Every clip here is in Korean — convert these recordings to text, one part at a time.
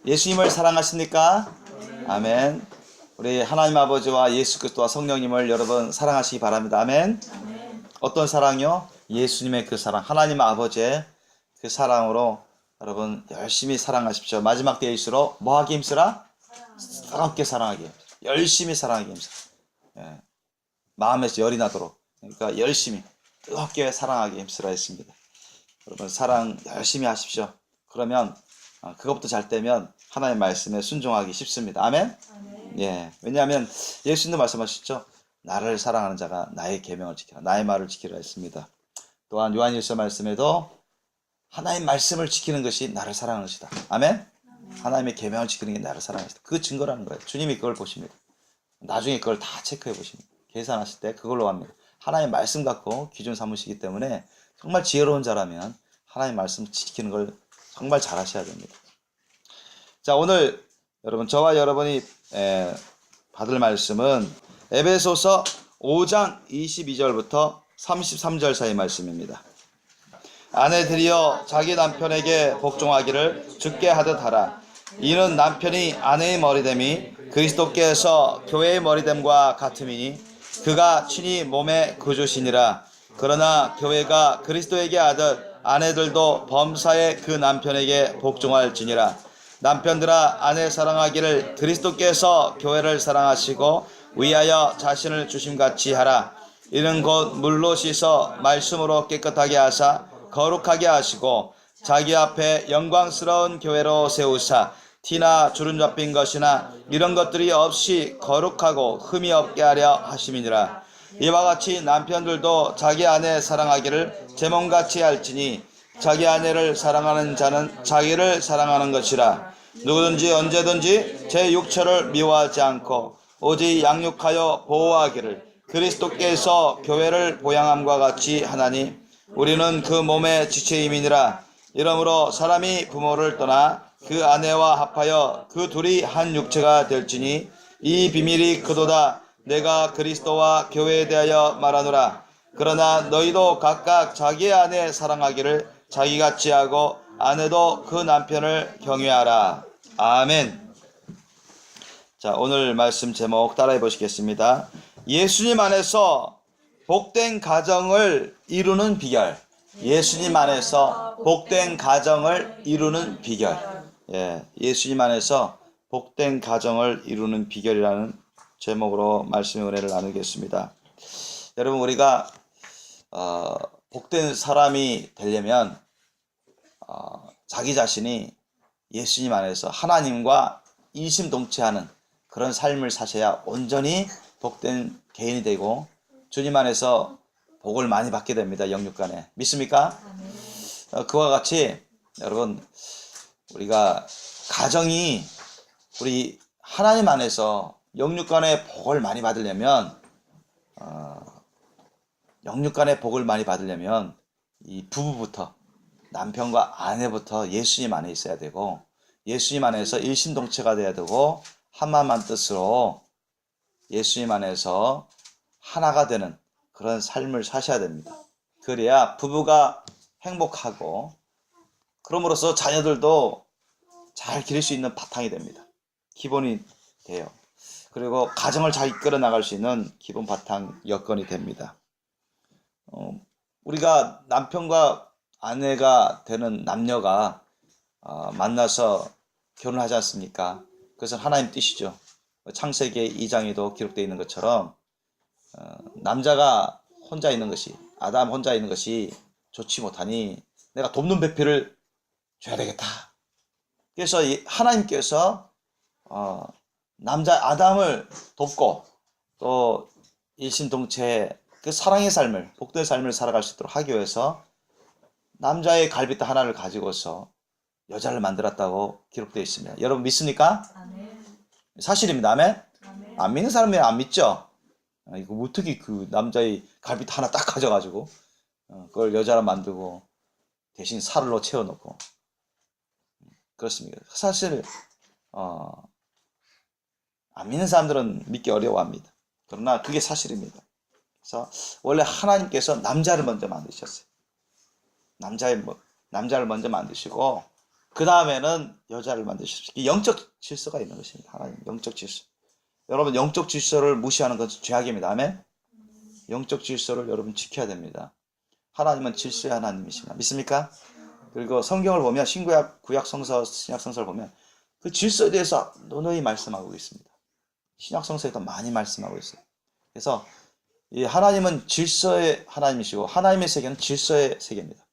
예수님을 사랑하십니까? 아멘. 우리 하나님 아버지와 예수 그리스도와 성령님을 여러분 사랑하시기 바랍니다. 아멘. 어떤 사랑이요? 예수님의 그 사랑, 하나님 아버지의 그 사랑으로 여러분 열심히 사랑하십시오. 마지막 때일수록 뭐 하기 힘쓰라? 뜨겁게 사랑하기 힘쓰라. 열심히 사랑하기 힘쓰라. 예. 마음에서 열이 나도록, 그러니까 열심히 뜨겁게 사랑하기 힘쓰라 했습니다. 여러분 사랑 열심히 하십시오. 그러면 그것부터 잘 되면 하나님의 말씀에 순종하기 쉽습니다. 아멘? 예. 왜냐하면 예수님도 말씀하셨죠. 나를 사랑하는 자가 나의 계명을 지키라. 나의 말을 지키라 했습니다. 또한 요한일서 말씀에도 하나님의 말씀을 지키는 것이 나를 사랑하는 것이다. 아멘? 하나님의 계명을 지키는 게 나를 사랑하는 것이다. 그 증거라는 거예요. 주님이 그걸 보십니다. 나중에 그걸 다 체크해 보십니다. 계산하실 때 그걸로 합니다. 하나님의 말씀 갖고 기준 삼으시기 때문에 정말 지혜로운 자라면 하나님의 말씀 지키는 걸 정말 잘 하셔야 됩니다. 자, 오늘 여러분 저와 여러분이 받을 말씀은 에베소서 5장 22절부터 33절 사이 말씀입니다. 아내들이여 자기 남편에게 복종하기를 주께 하듯 하라. 이는 남편이 아내의 머리됨이 그리스도께서 교회의 머리됨과 같음이니 그가 친히 몸의 구주시니라. 그러나 교회가 그리스도에게 하듯 아내들도 범사에 그 남편에게 복종할지니라. 남편들아 아내 사랑하기를 그리스도께서 교회를 사랑하시고 위하여 자신을 주심같이 하라. 이는 곧 물로 씻어 말씀으로 깨끗하게 하사 거룩하게 하시고 자기 앞에 영광스러운 교회로 세우사 티나 주름 잡힌 것이나 이런 것들이 없이 거룩하고 흠이 없게 하려 하심이니라. 이와 같이 남편들도 자기 아내 사랑하기를 제 몸같이 할지니 자기 아내를 사랑하는 자는 자기를 사랑하는 것이라. 누구든지 언제든지 제 육체를 미워하지 않고 오직 양육하여 보호하기를 그리스도께서 교회를 보양함과 같이 하나니 우리는 그 몸의 지체임이니라. 이러므로 사람이 부모를 떠나 그 아내와 합하여 그 둘이 한 육체가 될지니 이 비밀이 크도다. 내가 그리스도와 교회에 대하여 말하노라. 그러나 너희도 각각 자기의 아내 사랑하기를 자기같이 하고 아내도 그 남편을 경외하라. 아멘. 자, 오늘 말씀 제목 따라해 보시겠습니다. 예수님 안에서 복된 가정을 이루는 비결. 예수님 안에서 복된 가정을 이루는 비결. 예수님 안에서 복된 가정을 이루는 비결이라는 제목으로 말씀의 은혜를 나누겠습니다. 여러분 우리가 복된 사람이 되려면 자기 자신이 예수님 안에서 하나님과 일심동체하는 그런 삶을 사셔야 온전히 복된 개인이 되고 주님 안에서 복을 많이 받게 됩니다. 영육간에. 믿습니까? 그와 같이 여러분 우리가 가정이 우리 하나님 안에서 영육간의 복을 많이 받으려면 영육간의 복을 많이 받으려면 이 부부부터 남편과 아내부터 예수님 안에 있어야 되고 예수님 안에서 일심동체가 돼야 되고 한마음한 뜻으로 예수님 안에서 하나가 되는 그런 삶을 사셔야 됩니다. 그래야 부부가 행복하고 그럼으로써 자녀들도 잘 기를 수 있는 바탕이 됩니다. 기본이 돼요. 그리고 가정을 잘 이끌어 나갈 수 있는 기본 바탕 여건이 됩니다. 우리가 남편과 아내가 되는 남녀가 만나서 결혼하지 않습니까? 그것은 하나님 뜻이죠. 창세기 2장에도 기록되어 있는 것처럼 남자가 혼자 있는 것이 아담 혼자 있는 것이 좋지 못하니 내가 돕는 배필을 줘야 되겠다. 그래서 하나님께서 남자 아담을 돕고 또 일심동체 그 사랑의 삶을 복된 삶을 살아갈 수 있도록 하기 위해서 남자의 갈빗대 하나를 가지고서 여자를 만들었다고 기록되어 있습니다. 여러분 믿습니까? 아멘. 사실입니다. 아멘? 아멘. 안 믿는 사람이 안 믿죠? 이거 어떻게 그 남자의 갈빗대 하나 딱 가져가지고 그걸 여자로 만들고 대신 살로 채워놓고 그렇습니다. 사실 안 믿는 사람들은 믿기 어려워합니다. 그러나 그게 사실입니다. 그래서 원래 하나님께서 남자를 먼저 만드셨어요. 남자를 먼저 만드시고 그 다음에는 여자를 만드셨습니다. 영적 질서가 있는 것입니다. 하나님 영적 질서. 여러분 영적 질서를 무시하는 것은 죄악입니다. 아멘. 영적 질서를 여러분 지켜야 됩니다. 하나님은 질서의 하나님이십니다. 믿습니까? 그리고 성경을 보면 신구약, 구약 성서, 신약 성서를 보면 그 질서에 대해서 노노히 말씀하고 있습니다. 신약 성서에도 많이 말씀하고 있어요. 그래서 이 하나님은 질서의 하나님이시고 하나님의 세계는 질서의 세계입니다.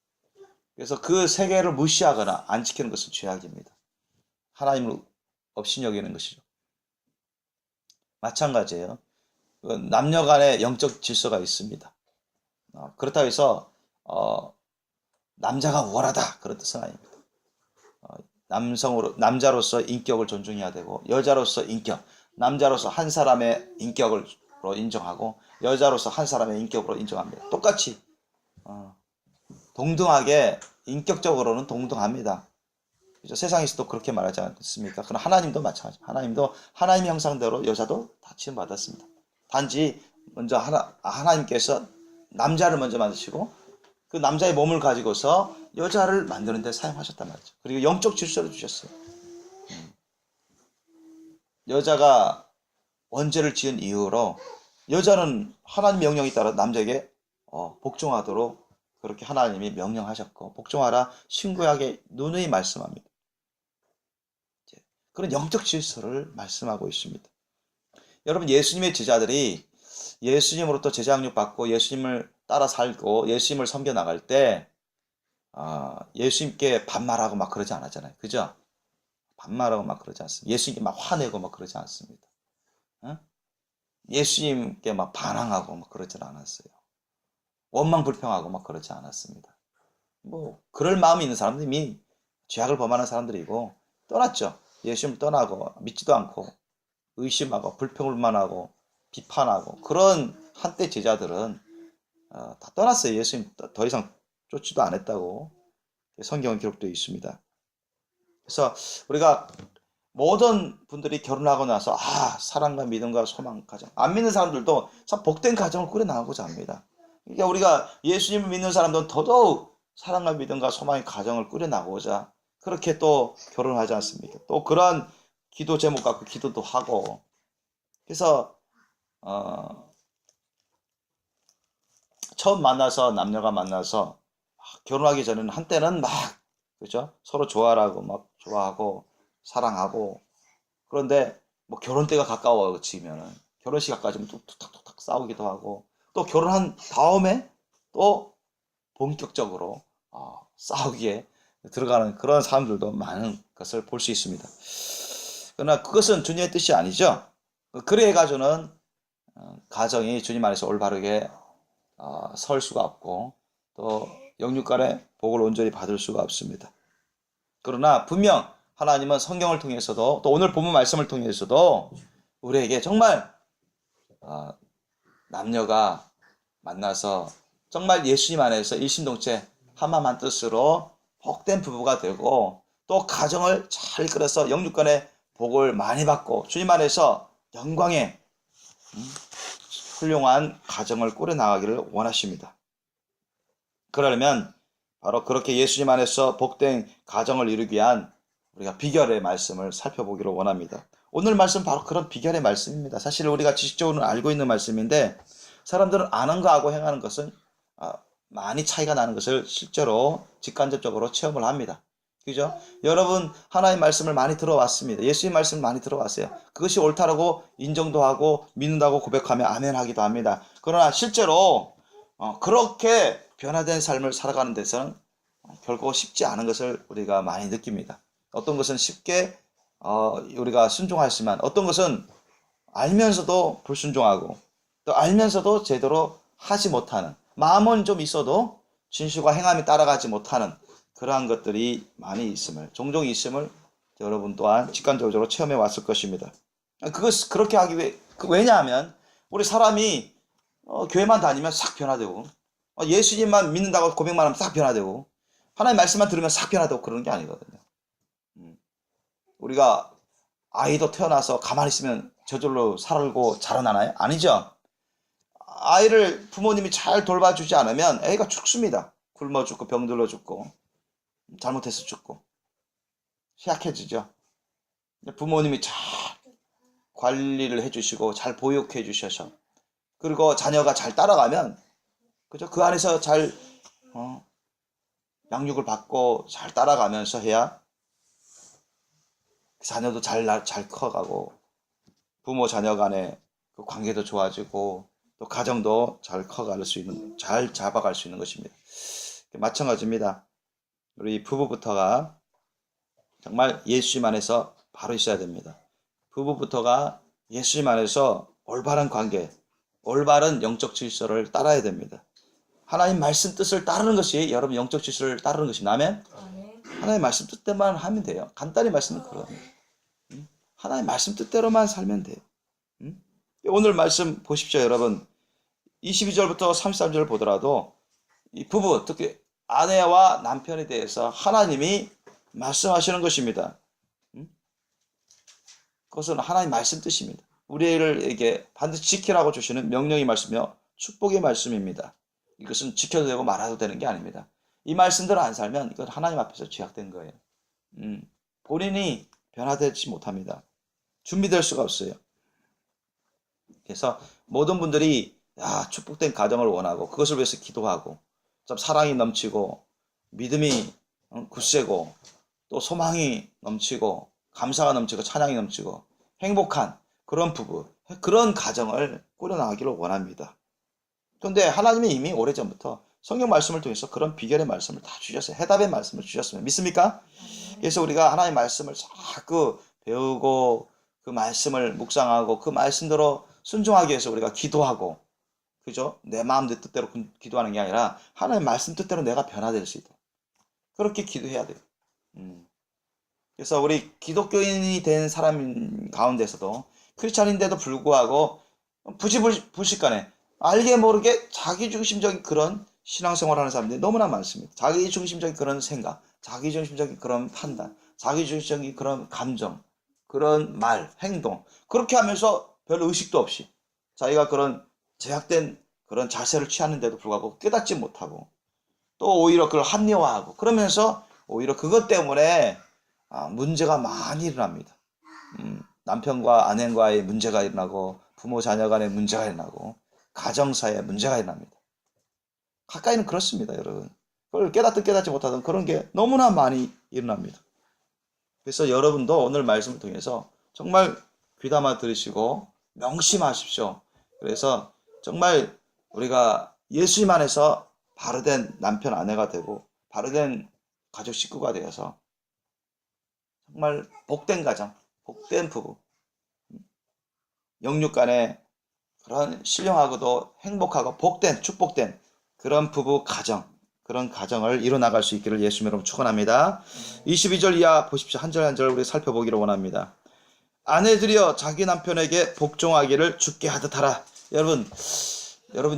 그래서 그 세계를 무시하거나 안 지키는 것은 죄악입니다. 하나님을 없이 여기는 것이죠. 마찬가지예요. 남녀 간의 영적 질서가 있습니다. 그렇다고 해서 남자가 우월하다 그런 뜻은 아닙니다. 남자로서 인격을 존중해야 되고 여자로서 인격, 남자로서 한 사람의 인격으로 인정하고 여자로서 한 사람의 인격으로 인정합니다. 똑같이 동등하게 인격적으로는 동등합니다. 그렇죠? 세상에서도 그렇게 말하지 않습니까? 그럼 하나님도 마찬가지입니다. 하나님도 하나님의 형상대로 여자도 다 지음받았습니다. 단지 먼저 하나님께서 남자를 먼저 만드시고 그 남자의 몸을 가지고서 여자를 만드는 데 사용하셨단 말이죠. 그리고 영적 질서를 주셨어요. 여자가 원죄를 지은 이후로 여자는 하나님 명령에 따라 남자에게 복종하도록 그렇게 하나님이 명령하셨고 복종하라 신구약에 누누이 말씀합니다. 그런 영적 질서를 말씀하고 있습니다. 여러분 예수님의 제자들이 예수님으로부터 제자양육 받고 예수님을 따라 살고 예수님을 섬겨 나갈 때 예수님께 반말하고 막 그러지 않았잖아요. 그죠? 반말하고 막 그러지 않습니다. 예수님께 막 화내고 막 그러지 않습니다. 예수님께 막 반항하고 막 그러지 않았어요. 원망불평하고 막 그러지 않았습니다. 뭐 그럴 마음이 있는 사람들이 이미 죄악을 범하는 사람들이고 떠났죠. 예수님을 떠나고 믿지도 않고 의심하고 불평불만하고 비판하고 그런 한때 제자들은 다 떠났어요. 예수님 더 이상 쫓지도 않았다고 성경은 기록되어 있습니다. 그래서 우리가 모든 분들이 결혼하고 나서 사랑과 믿음과 소망 가정 안 믿는 사람들도 참 복된 가정을 꾸려 나가고자 합니다. 그러니까 우리가 예수님을 믿는 사람들은 더더욱 사랑과 믿음과 소망의 가정을 꾸려 나가고자 그렇게 또 결혼하지 않습니까? 또 그런 기도 제목 갖고 기도도 하고 그래서 처음 만나서 남녀가 만나서 결혼하기 전에는 한때는 막 그죠? 서로 좋아하고 막 좋아하고 사랑하고 그런데 뭐 결혼 때가 가까워지면은 결혼식 가까워지면 또 툭탁툭탁 싸우기도 하고 또 결혼한 다음에 또 본격적으로 싸우기에 들어가는 그런 사람들도 많은 것을 볼 수 있습니다. 그러나 그것은 주님의 뜻이 아니죠. 그래 가지고는 가정이 주님 안에서 올바르게 설 수가 없고 또 영육간의 복을 온전히 받을 수가 없습니다. 그러나 분명 하나님은 성경을 통해서도 또 오늘 본문 말씀을 통해서도 우리에게 정말 남녀가 만나서 정말 예수님 안에서 일심동체 한마음 한뜻으로 복된 부부가 되고 또 가정을 잘 이끌어서 영육간의 복을 많이 받고 주님 안에서 영광의 훌륭한 가정을 꾸려나가기를 원하십니다. 그러려면 바로 그렇게 예수님 안에서 복된 가정을 이루기 위한 우리가 비결의 말씀을 살펴보기를 원합니다. 오늘 말씀 바로 그런 비결의 말씀입니다. 사실 우리가 지식적으로는 알고 있는 말씀인데 사람들은 아는 거하고 행하는 것은 많이 차이가 나는 것을 실제로 직간접적으로 체험을 합니다. 그죠? 여러분 하나님 말씀을 많이 들어왔습니다. 예수님 말씀을 많이 들어왔어요. 그것이 옳다라고 인정도 하고 믿는다고 고백하며 아멘 하기도 합니다. 그러나 실제로 그렇게 변화된 삶을 살아가는 데서는 결코 쉽지 않은 것을 우리가 많이 느낍니다. 어떤 것은 쉽게 우리가 순종하지만 어떤 것은 알면서도 불순종하고 또 알면서도 제대로 하지 못하는 마음은 좀 있어도 진실과 행함이 따라가지 못하는 그러한 것들이 많이 있음을 종종 있음을 여러분 또한 직관적으로 체험해 왔을 것입니다. 그것 그렇게 하기 위해 왜냐하면 우리 사람이 교회만 다니면 싹 변화되고 예수님만 믿는다고 고백만 하면 싹 변화되고 하나님 말씀만 들으면 싹 변화되고 그러는 게 아니거든요. 우리가 아이도 태어나서 가만히 있으면 저절로 살고 자라나나요? 아니죠. 아이를 부모님이 잘 돌봐주지 않으면 애가 죽습니다. 굶어 죽고 병들어 죽고 잘못해서 죽고 희약해지죠. 부모님이 잘 관리를 해주시고 잘 보육해 주셔서 그리고 자녀가 잘 따라가면 그죠? 그 안에서 잘 양육을 받고 잘 따라가면서 해야 자녀도 잘 커가고 부모 자녀 간의 그 관계도 좋아지고 또 가정도 잘 커갈 수 있는 잘 잡아갈 수 있는 것입니다. 마찬가지입니다. 우리 부부부터가 정말 예수님 안에서 바로 있어야 됩니다. 부부부터가 예수님 안에서 올바른 관계, 올바른 영적 질서를 따라야 됩니다. 하나님 말씀 뜻을 따르는 것이 여러분 영적 질서를 따르는 것입니다. 아멘? 하나님 말씀 뜻대로만 하면 돼요. 간단히 말씀은 그러네요. 하나님 말씀 뜻대로만 살면 돼요. 오늘 말씀 보십시오, 여러분. 22절부터 33절을 보더라도 이 부부, 특히 아내와 남편에 대해서 하나님이 말씀하시는 것입니다. 그것은 하나님 말씀 뜻입니다. 우리에게 반드시 지키라고 주시는 명령의 말씀이며 축복의 말씀입니다. 이것은 지켜도 되고 말아도 되는 게 아닙니다. 이 말씀대로 안 살면 이건 하나님 앞에서 죄악된 거예요. 본인이 변화되지 못합니다. 준비될 수가 없어요. 그래서 모든 분들이 축복된 가정을 원하고 그것을 위해서 기도하고 좀 사랑이 넘치고 믿음이 굳세고 또 소망이 넘치고 감사가 넘치고 찬양이 넘치고 행복한 그런 부부, 그런 가정을 꾸려나가기를 원합니다. 그런데 하나님이 이미 오래전부터 성경 말씀을 통해서 그런 비결의 말씀을 다 주셨어요. 해답의 말씀을 주셨습니다. 믿습니까? 그래서 우리가 하나님의 말씀을 자꾸 배우고 그 말씀을 묵상하고 그 말씀대로 순종하기 위해서 우리가 기도하고 그죠? 내 마음 내 뜻대로 기도하는 게 아니라 하나님의 말씀 뜻대로 내가 변화될 수 있도록 그렇게 기도해야 돼요. 그래서 우리 기독교인이 된 사람 가운데서도 크리스찬인데도 불구하고 부지불식간에 알게 모르게 자기중심적인 그런 신앙생활을 하는 사람들이 너무나 많습니다. 자기중심적인 그런 생각, 자기중심적인 그런 판단, 자기중심적인 그런 감정, 그런 말, 행동 그렇게 하면서 별 의식도 없이 자기가 그런 제약된 그런 자세를 취하는데도 불구하고 깨닫지 못하고 또 오히려 그걸 합리화하고 그러면서 오히려 그것 때문에 문제가 많이 일어납니다. 남편과 아내와의 문제가 일어나고 부모 자녀 간의 문제가 일어나고 가정사에 문제가 일어납니다. 가까이는 그렇습니다, 여러분. 그걸 깨닫든 깨닫지 못하든 그런 게 너무나 많이 일어납니다. 그래서 여러분도 오늘 말씀을 통해서 정말 귀담아 들으시고 명심하십시오. 그래서 정말 우리가 예수님 안에서 바르된 남편 아내가 되고 바르된 가족 식구가 되어서 정말 복된 가정, 복된 부부, 영육 간에 그런 신령하고도 행복하고 복된 축복된 그런 부부 가정, 그런 가정을 이뤄나갈 수 있기를 예수님 이름으로 축원합니다. 22절 이하 보십시오. 한 절 한 절 우리 살펴보기를 원합니다. 아내들이여 자기 남편에게 복종하기를 주께 하듯 하라. 여러분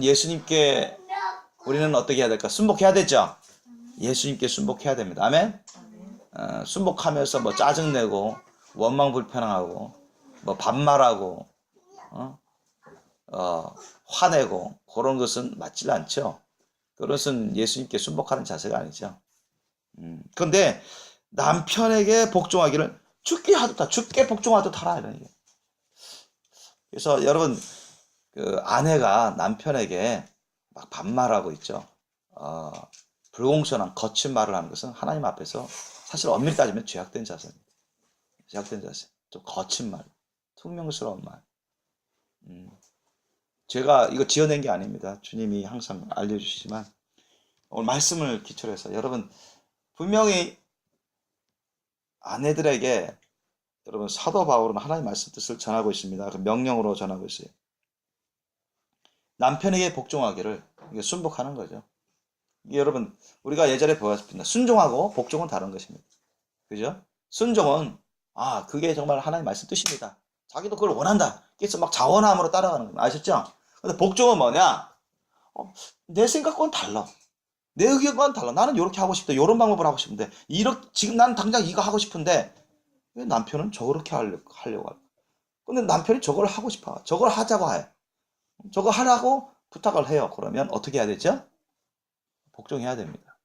예수님께 우리는 어떻게 해야 될까? 순복해야 되죠? 예수님께 순복해야 됩니다. 아멘? 순복하면서 뭐 짜증내고 원망 불평하고 뭐 반말하고 화내고 그런 것은 맞지 않죠. 그것은 예수님께 순복하는 자세가 아니죠. 그런데 남편에게 복종하기를 주께 하듯 하라. 주께 복종하듯 하라. 이런 얘기. 그래서 여러분 그 아내가 남편에게 막 반말하고 있죠. 불공손한 거친 말을 하는 것은 하나님 앞에서 사실 엄밀히 따지면 죄악된 자세입니다. 죄악된 자세. 좀 거친 말, 퉁명스러운 말. 제가 이거 지어낸 게 아닙니다. 주님이 항상 알려주시지만 오늘 말씀을 기초로 해서 여러분 분명히 아내들에게 여러분 사도 바울은 하나님 말씀 뜻을 전하고 있습니다. 그 명령으로 전하고 있어요. 남편에게 복종하기를 이게 순복하는 거죠. 이게 여러분 우리가 예전에 보았습니다. 순종하고 복종은 다른 것입니다. 그죠? 순종은 그게 정말 하나님 말씀 뜻입니다. 자기도 그걸 원한다. 그래서 막 자원함으로 따라가는 겁니다. 아셨죠? 근데 복종은 뭐냐? 내 생각과는 달라. 내 의견과는 달라. 나는 이렇게 하고 싶다. 이런 방법을 하고 싶은데 지금 나는 당장 이거 하고 싶은데 왜 남편은 저렇게 하려고 할까? 근데 남편이 저걸 하고 싶어. 저걸 하자고 해. 저거 하라고 부탁을 해요. 그러면 어떻게 해야 되죠? 복종해야 됩니다.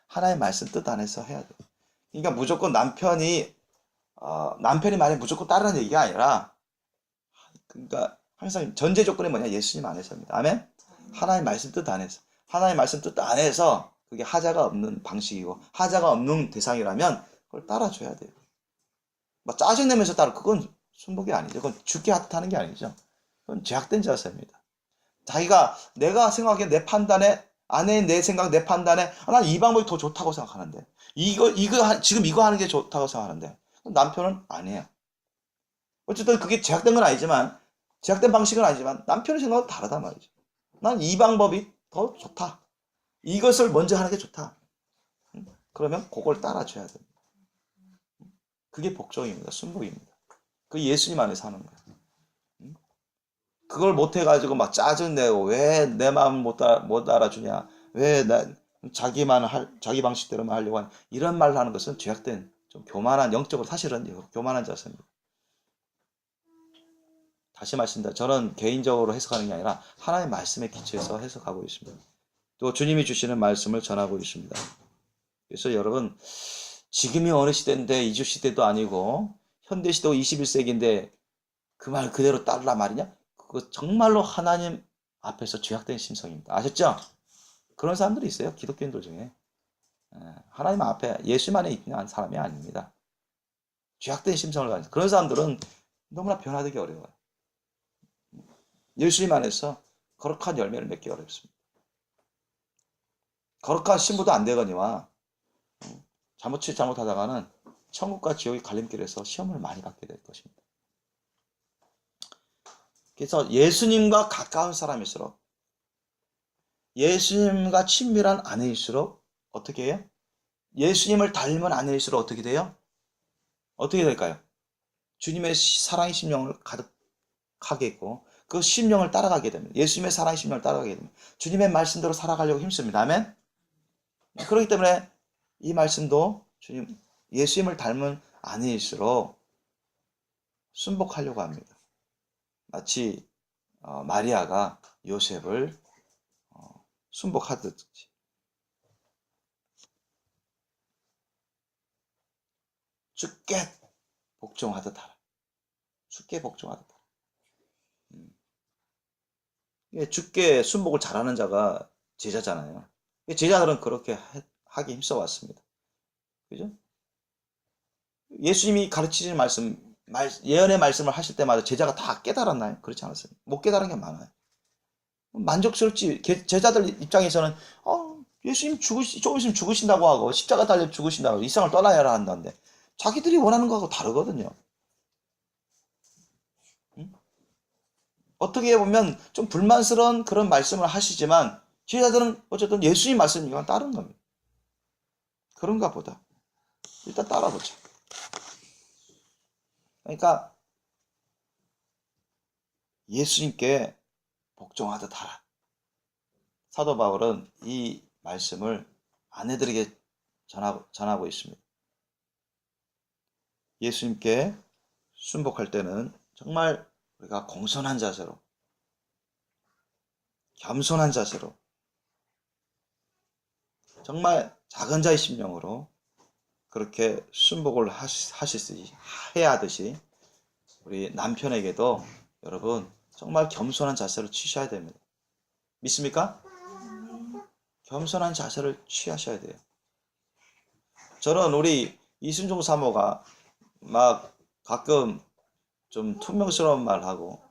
하나의 말씀 뜻 안에서 해야 돼요. 그러니까 무조건 남편이 남편이 말에 무조건 따르는 얘기가 아니라, 그러니까 항상 전제 조건이 뭐냐? 예수님 안에서입니다. 아멘? 하나님 말씀 뜻 안에서. 하나님 말씀 뜻 안에서 그게 하자가 없는 방식이고, 하자가 없는 대상이라면 그걸 따라줘야 돼요. 막 짜증내면서 따라, 그건 순복이 아니죠. 그건 죽게 하는 게 아니죠. 그건 죄악된 자세입니다. 내가 생각하기에 내 판단에, 아내의 내 생각, 내 판단에, 난 이 방법이 더 좋다고 생각하는데, 지금 이거 하는 게 좋다고 생각하는데, 남편은 아니에요. 어쨌든 그게 제약된 건 아니지만, 제약된 방식은 아니지만, 남편의 생각은 다르단 말이죠. 난 이 방법이 더 좋다. 이것을 먼저 하는 게 좋다. 그러면 그걸 따라줘야 됩니다. 그게 복종입니다. 순복입니다. 그 예수님 안에서 하는 거예요. 그걸 못해가지고 막 짜증내고, 왜 내 마음 못 알아주냐, 자기 방식대로만 하려고 하냐, 이런 말을 하는 것은 죄악된, 좀 교만한, 영적으로 사실은 교만한 자세입니다. 다시 말씀드립니다. 저는 개인적으로 해석하는 게 아니라 하나님의 말씀에 기초해서 해석하고 있습니다. 또 주님이 주시는 말씀을 전하고 있습니다. 그래서 여러분, 지금이 어느 시대인데 이주 시대도 아니고 현대 시대도 21세기인데 그 말 그대로 따르라 말이냐? 그거 정말로 하나님 앞에서 죄악된 심성입니다. 아셨죠? 그런 사람들이 있어요. 기독교인들 중에. 하나님 앞에 예수님 안에 있는 사람이 아닙니다. 죄악된 심성을 가진 그런 사람들은 너무나 변화되기 어려워요. 예수님 안에서 거룩한 열매를 맺기 어렵습니다. 거룩한 신부도 안 되거니와 잘못하다가는 천국과 지옥의 갈림길에서 시험을 많이 받게 될 것입니다. 그래서 예수님과 가까운 사람일수록, 예수님과 친밀한 아내일수록 어떻게 해요? 예수님을 닮은 아내일수록 어떻게 돼요? 어떻게 될까요? 주님의 사랑의 심령을 가득하게 있고 그 심령을 따라가게 됩니다. 예수님의 사랑의 심령을 따라가게 됩니다. 주님의 말씀대로 살아가려고 힘씁니다. 아멘? 그렇기 때문에 이 말씀도 예수님을 닮은 아내일수록 순복하려고 합니다. 마치 마리아가 요셉을 순복하듯이. 주께 복종하듯 하라. 주께 복종하듯 하라. 주께 순복을 잘하는 자가 제자잖아요. 제자들은 그렇게 하기 힘써왔습니다. 그죠? 예수님이 가르치신 예언의 말씀을 하실 때마다 제자가 다 깨달았나요? 그렇지 않았어요. 못 깨달은 게 많아요. 만족스럽지. 제자들 입장에서는 예수님 조금 있으면 죽으신다고 하고 십자가 달려 죽으신다고 하고 이 세상을 떠나야 한다는데 자기들이 원하는 거하고 다르거든요. 어떻게 보면 좀 불만스러운 그런 말씀을 하시지만 제자들은 어쨌든 예수님 말씀이니까 따르는 겁니다. 그런가 보다. 일단 따라보자. 그러니까 예수님께 복종하듯 하라. 사도 바울은 이 말씀을 아내들에게 전하고 있습니다. 예수님께 순복할 때는 정말 우리가 공손한 자세로, 겸손한 자세로, 정말 작은 자의 심령으로 그렇게 순복을 해야 하듯이 우리 남편에게도 여러분 정말 겸손한 자세를 취하셔야 됩니다. 믿습니까? 겸손한 자세를 취하셔야 돼요. 저는 우리 이순종 사모가 막 가끔 좀 퉁명스러운 말하고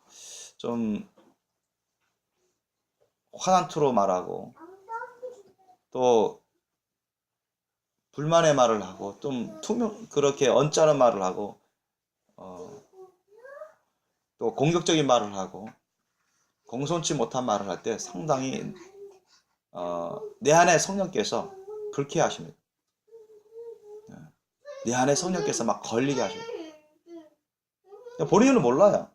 좀 화난 투로 말하고 또 불만의 말을 하고 좀 그렇게 언짢은 말을 하고 또 공격적인 말을 하고 공손치 못한 말을 할 때 상당히 내 안에 성령께서 불쾌하십니다. 내 안에 성령께서 막 걸리게 하십니다. 본인은 몰라요.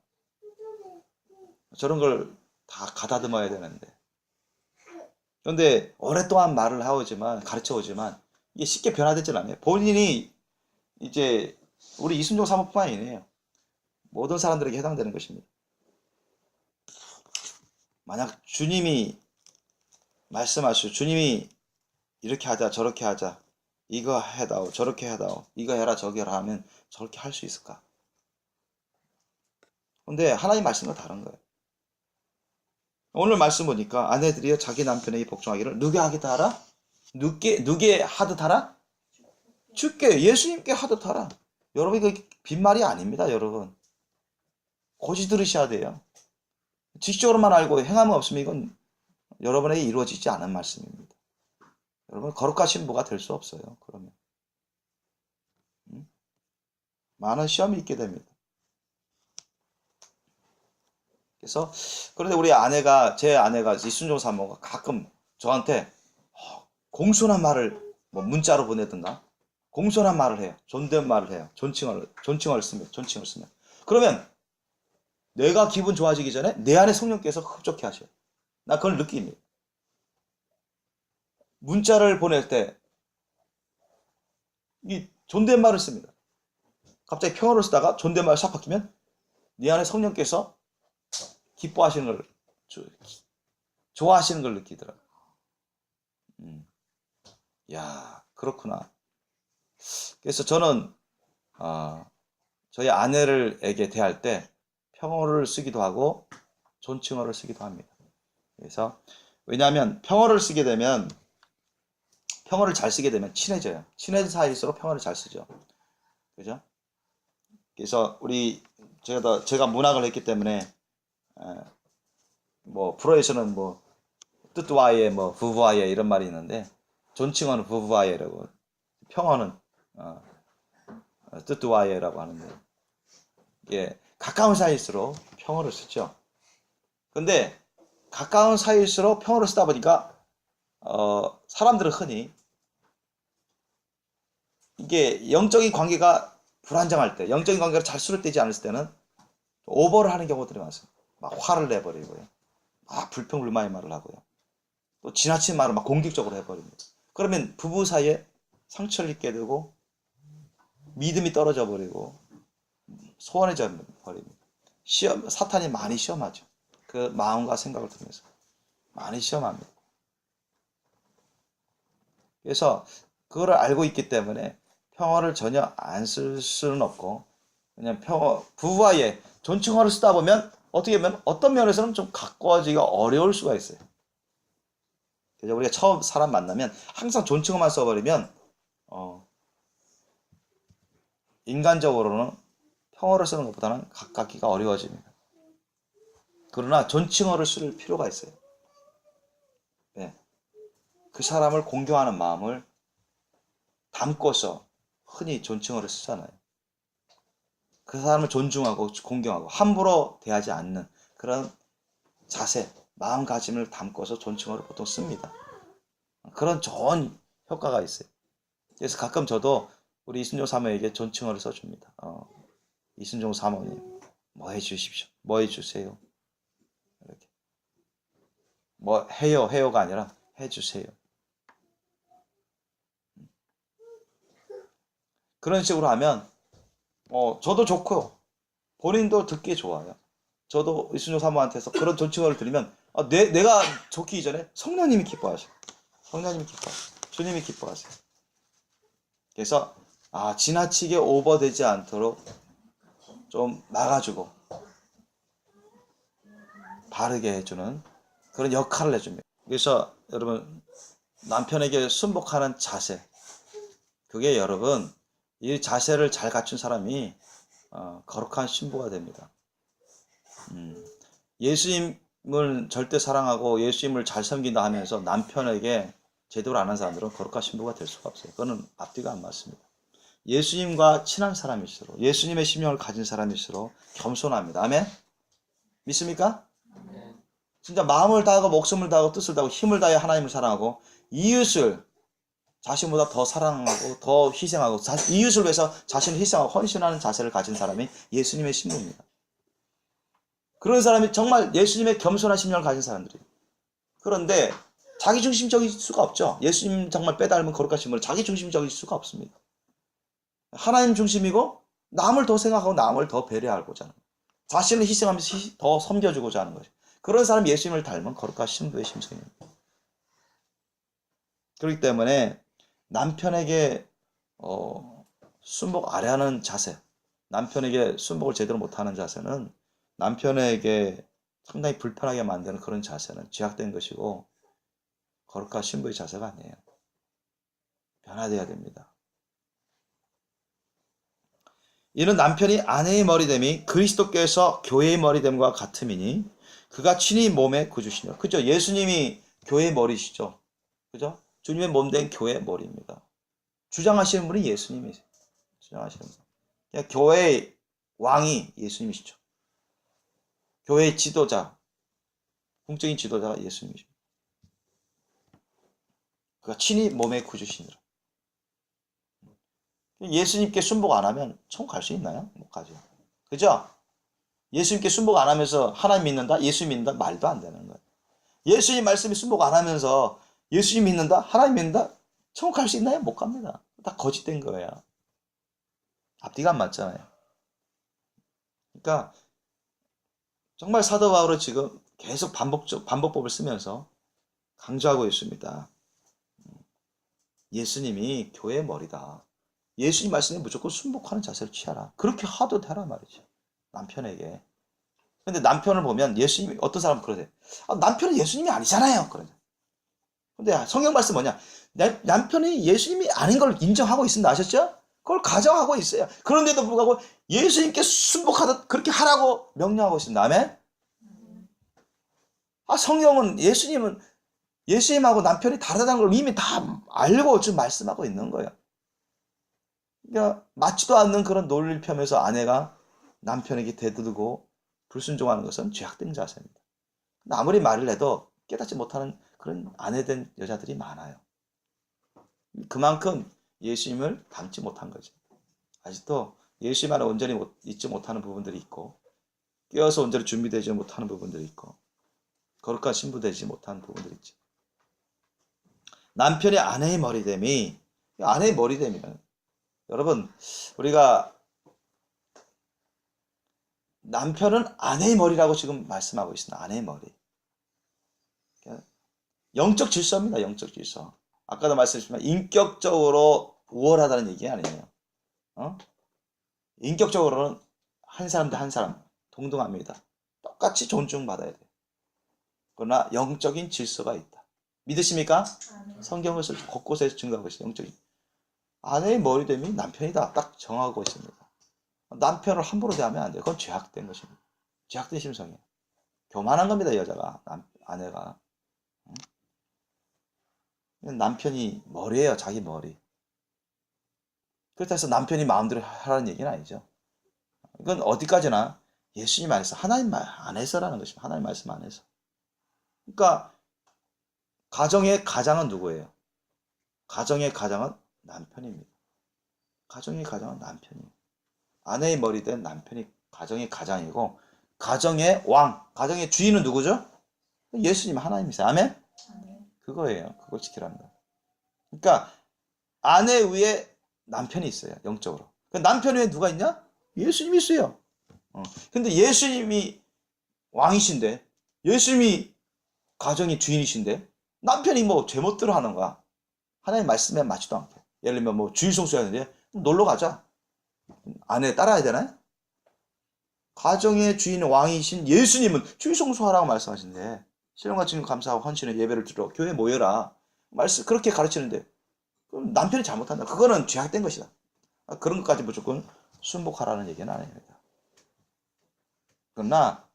저런 걸 다 가다듬어야 되는데. 그런데 오랫동안 말을 가르쳐 오지만 이게 쉽게 변화되질 않아요. 본인이 이제 우리 이순종 사모뿐만 아니에요. 모든 사람들에게 해당되는 것입니다. 만약 주님이 말씀하시고 주님이 이렇게 하자 저렇게 하자 이거 해다오, 저렇게 해다오, 이거 해라, 저기 해라 하면 저렇게 할 수 있을까? 근데 하나님 말씀은 다른 거예요. 오늘 말씀 보니까 아내들이 자기 남편에게 복종하기를 누게 하겠다 하라? 누게 하듯 하라? 주께, 예수님께 하듯 하라. 여러분, 이거 빈말이 아닙니다, 여러분. 고지 들으셔야 돼요. 지식적으로만 알고 행함이 없으면 이건 여러분에게 이루어지지 않은 말씀입니다. 여러분, 거룩한 신부가 될 수 없어요, 그러면. 많은 시험이 있게 됩니다. 그래서, 그런데 우리 아내가, 제 아내가, 이순종 사모가 가끔 저한테 공손한 말을, 뭐 문자로 보내든가, 공손한 말을 해요. 존댓말을 해요. 존칭어를 쓰면. 그러면 내가 기분 좋아지기 전에 내 안에 성령께서 흡족해 하셔요. 나 그걸 느낍니다. 문자를 보낼 때, 이 존댓말을 씁니다. 갑자기 평어를 쓰다가 존댓말을 싹 바뀌면 네 안에 성령께서 기뻐하시는 걸, 좋아하시는 걸 느끼더라고요. 야, 그렇구나. 그래서 저는 저희 아내를에게 대할 때 평어를 쓰기도 하고 존칭어를 쓰기도 합니다. 그래서 왜냐하면 평어를 잘 쓰게 되면 친해져요. 친해진 사이일수록 평어를 잘 쓰죠. 그죠? 그래서 제가 문학을 했기 때문에 뭐 프로에서는 뭐 뜻와예 뭐 부부와예 이런 말이 있는데 존칭어는 부부와예라고, 평어는 뜻와예라고 하는데, 이게 가까운 사이일수록 평어를 쓰죠. 근데 가까운 사이일수록 평어를 쓰다 보니까 사람들은 흔히 이게 영적인 관계가 불안정할 때, 영적인 관계가 잘 수립되지 않을 때는 오버를 하는 경우들이 많습니다. 막 화를 내버리고요, 막 불평불만의 말을 하고요, 또 지나친 말을 막 공격적으로 해버립니다. 그러면 부부 사이에 상처를 입게 되고 믿음이 떨어져 버리고 소원해져 버립니다. 사탄이 많이 시험하죠. 그 마음과 생각을 통해서 많이 시험합니다. 그래서 그거를 알고 있기 때문에 평어를 전혀 안 쓸 수는 없고, 그냥 부부와의 존칭어를 쓰다 보면 어떻게 보면 어떤 면에서는 좀 가까워지기가 어려울 수가 있어요. 그래서 우리가 처음 사람 만나면 항상 존칭어만 써버리면 인간적으로는 평어를 쓰는 것보다는 가깝기가 어려워집니다. 그러나 존칭어를 쓸 필요가 있어요. 네. 그 사람을 공경하는 마음을 담고서 흔히 존칭어를 쓰잖아요. 그 사람을 존중하고 공경하고 함부로 대하지 않는 그런 자세, 마음가짐을 담고서 존칭어를 보통 씁니다. 그런 좋은 효과가 있어요. 그래서 가끔 저도 우리 이순종 사모에게 존칭어를 써줍니다. 이순종 사모님, 뭐 해주십시오. 뭐 해주세요. 이렇게. 뭐 해요가 아니라 해주세요. 그런 식으로 하면 저도 좋고요, 본인도 듣기 좋아요. 저도 이순종 사모한테서 그런 존칭어를 들으면 내가 좋기 이전에 성령님이 기뻐하셔요. 성령님이 기뻐하세요. 주님이 기뻐하세요. 그래서 지나치게 오버되지 않도록 좀 막아주고 바르게 해주는 그런 역할을 해줍니다. 그래서 여러분, 남편에게 순복하는 자세, 그게 여러분, 이 자세를 잘 갖춘 사람이 거룩한 신부가 됩니다. 예수님을 절대 사랑하고 예수님을 잘 섬긴다 하면서 남편에게 제대로 안 한 사람들은 거룩한 신부가 될 수가 없어요. 그거는 앞뒤가 안 맞습니다. 예수님과 친한 사람일수록, 예수님의 심령을 가진 사람일수록 겸손합니다. 아멘? 믿습니까? 진짜 마음을 다하고 목숨을 다하고 뜻을 다하고 힘을 다해 하나님을 사랑하고 이웃을 자신보다 더 사랑하고 더 희생하고 이웃을 위해서 자신을 희생하고 헌신하는 자세를 가진 사람이 예수님의 신부입니다. 그런 사람이 정말 예수님의 겸손한 심령을 가진 사람들이에요. 그런데 자기중심적일 수가 없죠. 예수님 정말 빼닮은 거룩한 신부는 자기중심적일 수가 없습니다. 하나님 중심이고 남을 더 생각하고 남을 더 배려하고자 하는, 자신을 희생하면서 더 섬겨주고자 하는 것이, 그런 사람이 예수님을 닮은 거룩한 신부의 심성입니다. 그렇기 때문에 남편에게 순복 아래하는 자세, 남편에게 순복을 제대로 못하는 자세는 남편에게 상당히 불편하게 만드는 그런 자세는 죄악된 것이고 거룩한 신부의 자세가 아니에요. 변화되어야 됩니다. 이는 남편이 아내의 머리됨이 그리스도께서 교회의 머리됨과 같음이니 그가 친히 몸의 구주시니라. 그죠? 예수님이 교회의 머리시죠. 그죠? 주님의 몸된 교회의 머리입니다. 주장하시는 분이 예수님이세요. 주장하시는 분. 그냥 교회의 왕이 예수님이시죠. 교회의 지도자, 궁적인 지도자가 예수님이십니다. 그가 친히 몸의 구주시니라. 예수님께 순복 안 하면 천국 갈 수 있나요? 못 가죠. 그죠? 예수님께 순복 안 하면서 하나님 믿는다? 예수 믿는다? 말도 안 되는 거예요. 예수님 말씀에 순복 안 하면서 예수님 믿는다? 하나님 믿는다? 천국 갈 수 있나요? 못 갑니다. 다 거짓된 거예요. 앞뒤가 안 맞잖아요. 그러니까 정말 사도 바울은 지금 계속 반복법을 쓰면서 강조하고 있습니다. 예수님이 교회의 머리다. 예수님 말씀에 무조건 순복하는 자세를 취하라. 그렇게 하도 되라 말이죠. 남편에게. 근데 남편을 보면 예수님이 어떤 사람은 그러대. 남편은 예수님이 아니잖아요. 그러죠. 근데 성경 말씀 뭐냐? 남편이 예수님이 아닌 걸 인정하고 있습니다. 아셨죠? 그걸 가정하고 있어요. 그런데도 불구하고 예수님께 순복하듯 그렇게 하라고 명령하고 있습니다. 아멘? 성경은 예수님하고 남편이 다르다는 걸 이미 다 알고 지금 말씀하고 있는 거예요. 그러니까 맞지도 않는 그런 논리를 펴면서 아내가 남편에게 대들고 불순종하는 것은 죄악된 자세입니다. 아무리 말을 해도 깨닫지 못하는 그런 아내된 여자들이 많아요. 그만큼 예수님을 닮지 못한 거죠. 아직도 예수님 안에 온전히 있지 못하는 부분들이 있고 깨어서 온전히 준비되지 못하는 부분들이 있고 거룩한 신부되지 못하는 부분들이 있죠. 남편이 아내의 머리됨이 아내의 머리됨이라는 여러분 우리가 남편은 아내의 머리라고 지금 말씀하고 있습니다. 아내의 머리. 영적 질서입니다. 영적 질서. 아까도 말씀드렸지만 인격적으로 우월하다는 얘기 아니에요. 인격적으로는 한 사람 대 한 사람 동등합니다. 똑같이 존중받아야 돼요. 그러나 영적인 질서가 있다. 믿으십니까? 성경을 곳곳에 증거하고 있어요. 영적인. 아내의 머리됨이 남편이다. 딱 정하고 있습니다. 남편을 함부로 대하면 안 돼요. 그건 죄악된 것입니다. 죄악된 심성이에요. 교만한 겁니다. 여자가. 아내가. 남편이 머리예요. 자기 머리. 그렇다고 해서 남편이 마음대로 하라는 얘기는 아니죠. 이건 어디까지나 예수님 안에서 하나님 말 안에서라는 것입니다. 하나님 말씀 안에서. 그러니까 가정의 가장은 누구예요? 가정의 가장은 남편입니다. 가정의 가장은 남편이에요. 아내의 머리 된 남편이 가정의 가장이고 가정의 왕, 가정의 주인은 누구죠? 예수님 하나님이세요. 아멘? 그거예요. 그걸 지키랍니다. 그러니까 아내 위에 남편이 있어요. 영적으로. 남편 위에 누가 있냐? 예수님이 있어요. 근데 예수님이 왕이신데 예수님이 가정의 주인이신데 남편이 뭐 제멋대로 하는 거야. 하나님 말씀에 맞지도 않게. 예를 들면 뭐 주일 성수해야 되는데 놀러 가자. 아내 따라야 되나요? 가정의 주인 왕이신 예수님은 주일 성수하라고 말씀하시는데 신령과 증인 감사하고 헌신의 예배를 드려 교회에 모여라. 말씀 그렇게 가르치는데 그럼 남편이 잘못한다. 그거는 죄악된 것이다. 그런 것까지 무조건 순복하라는 얘기는 아닙니다. 그러나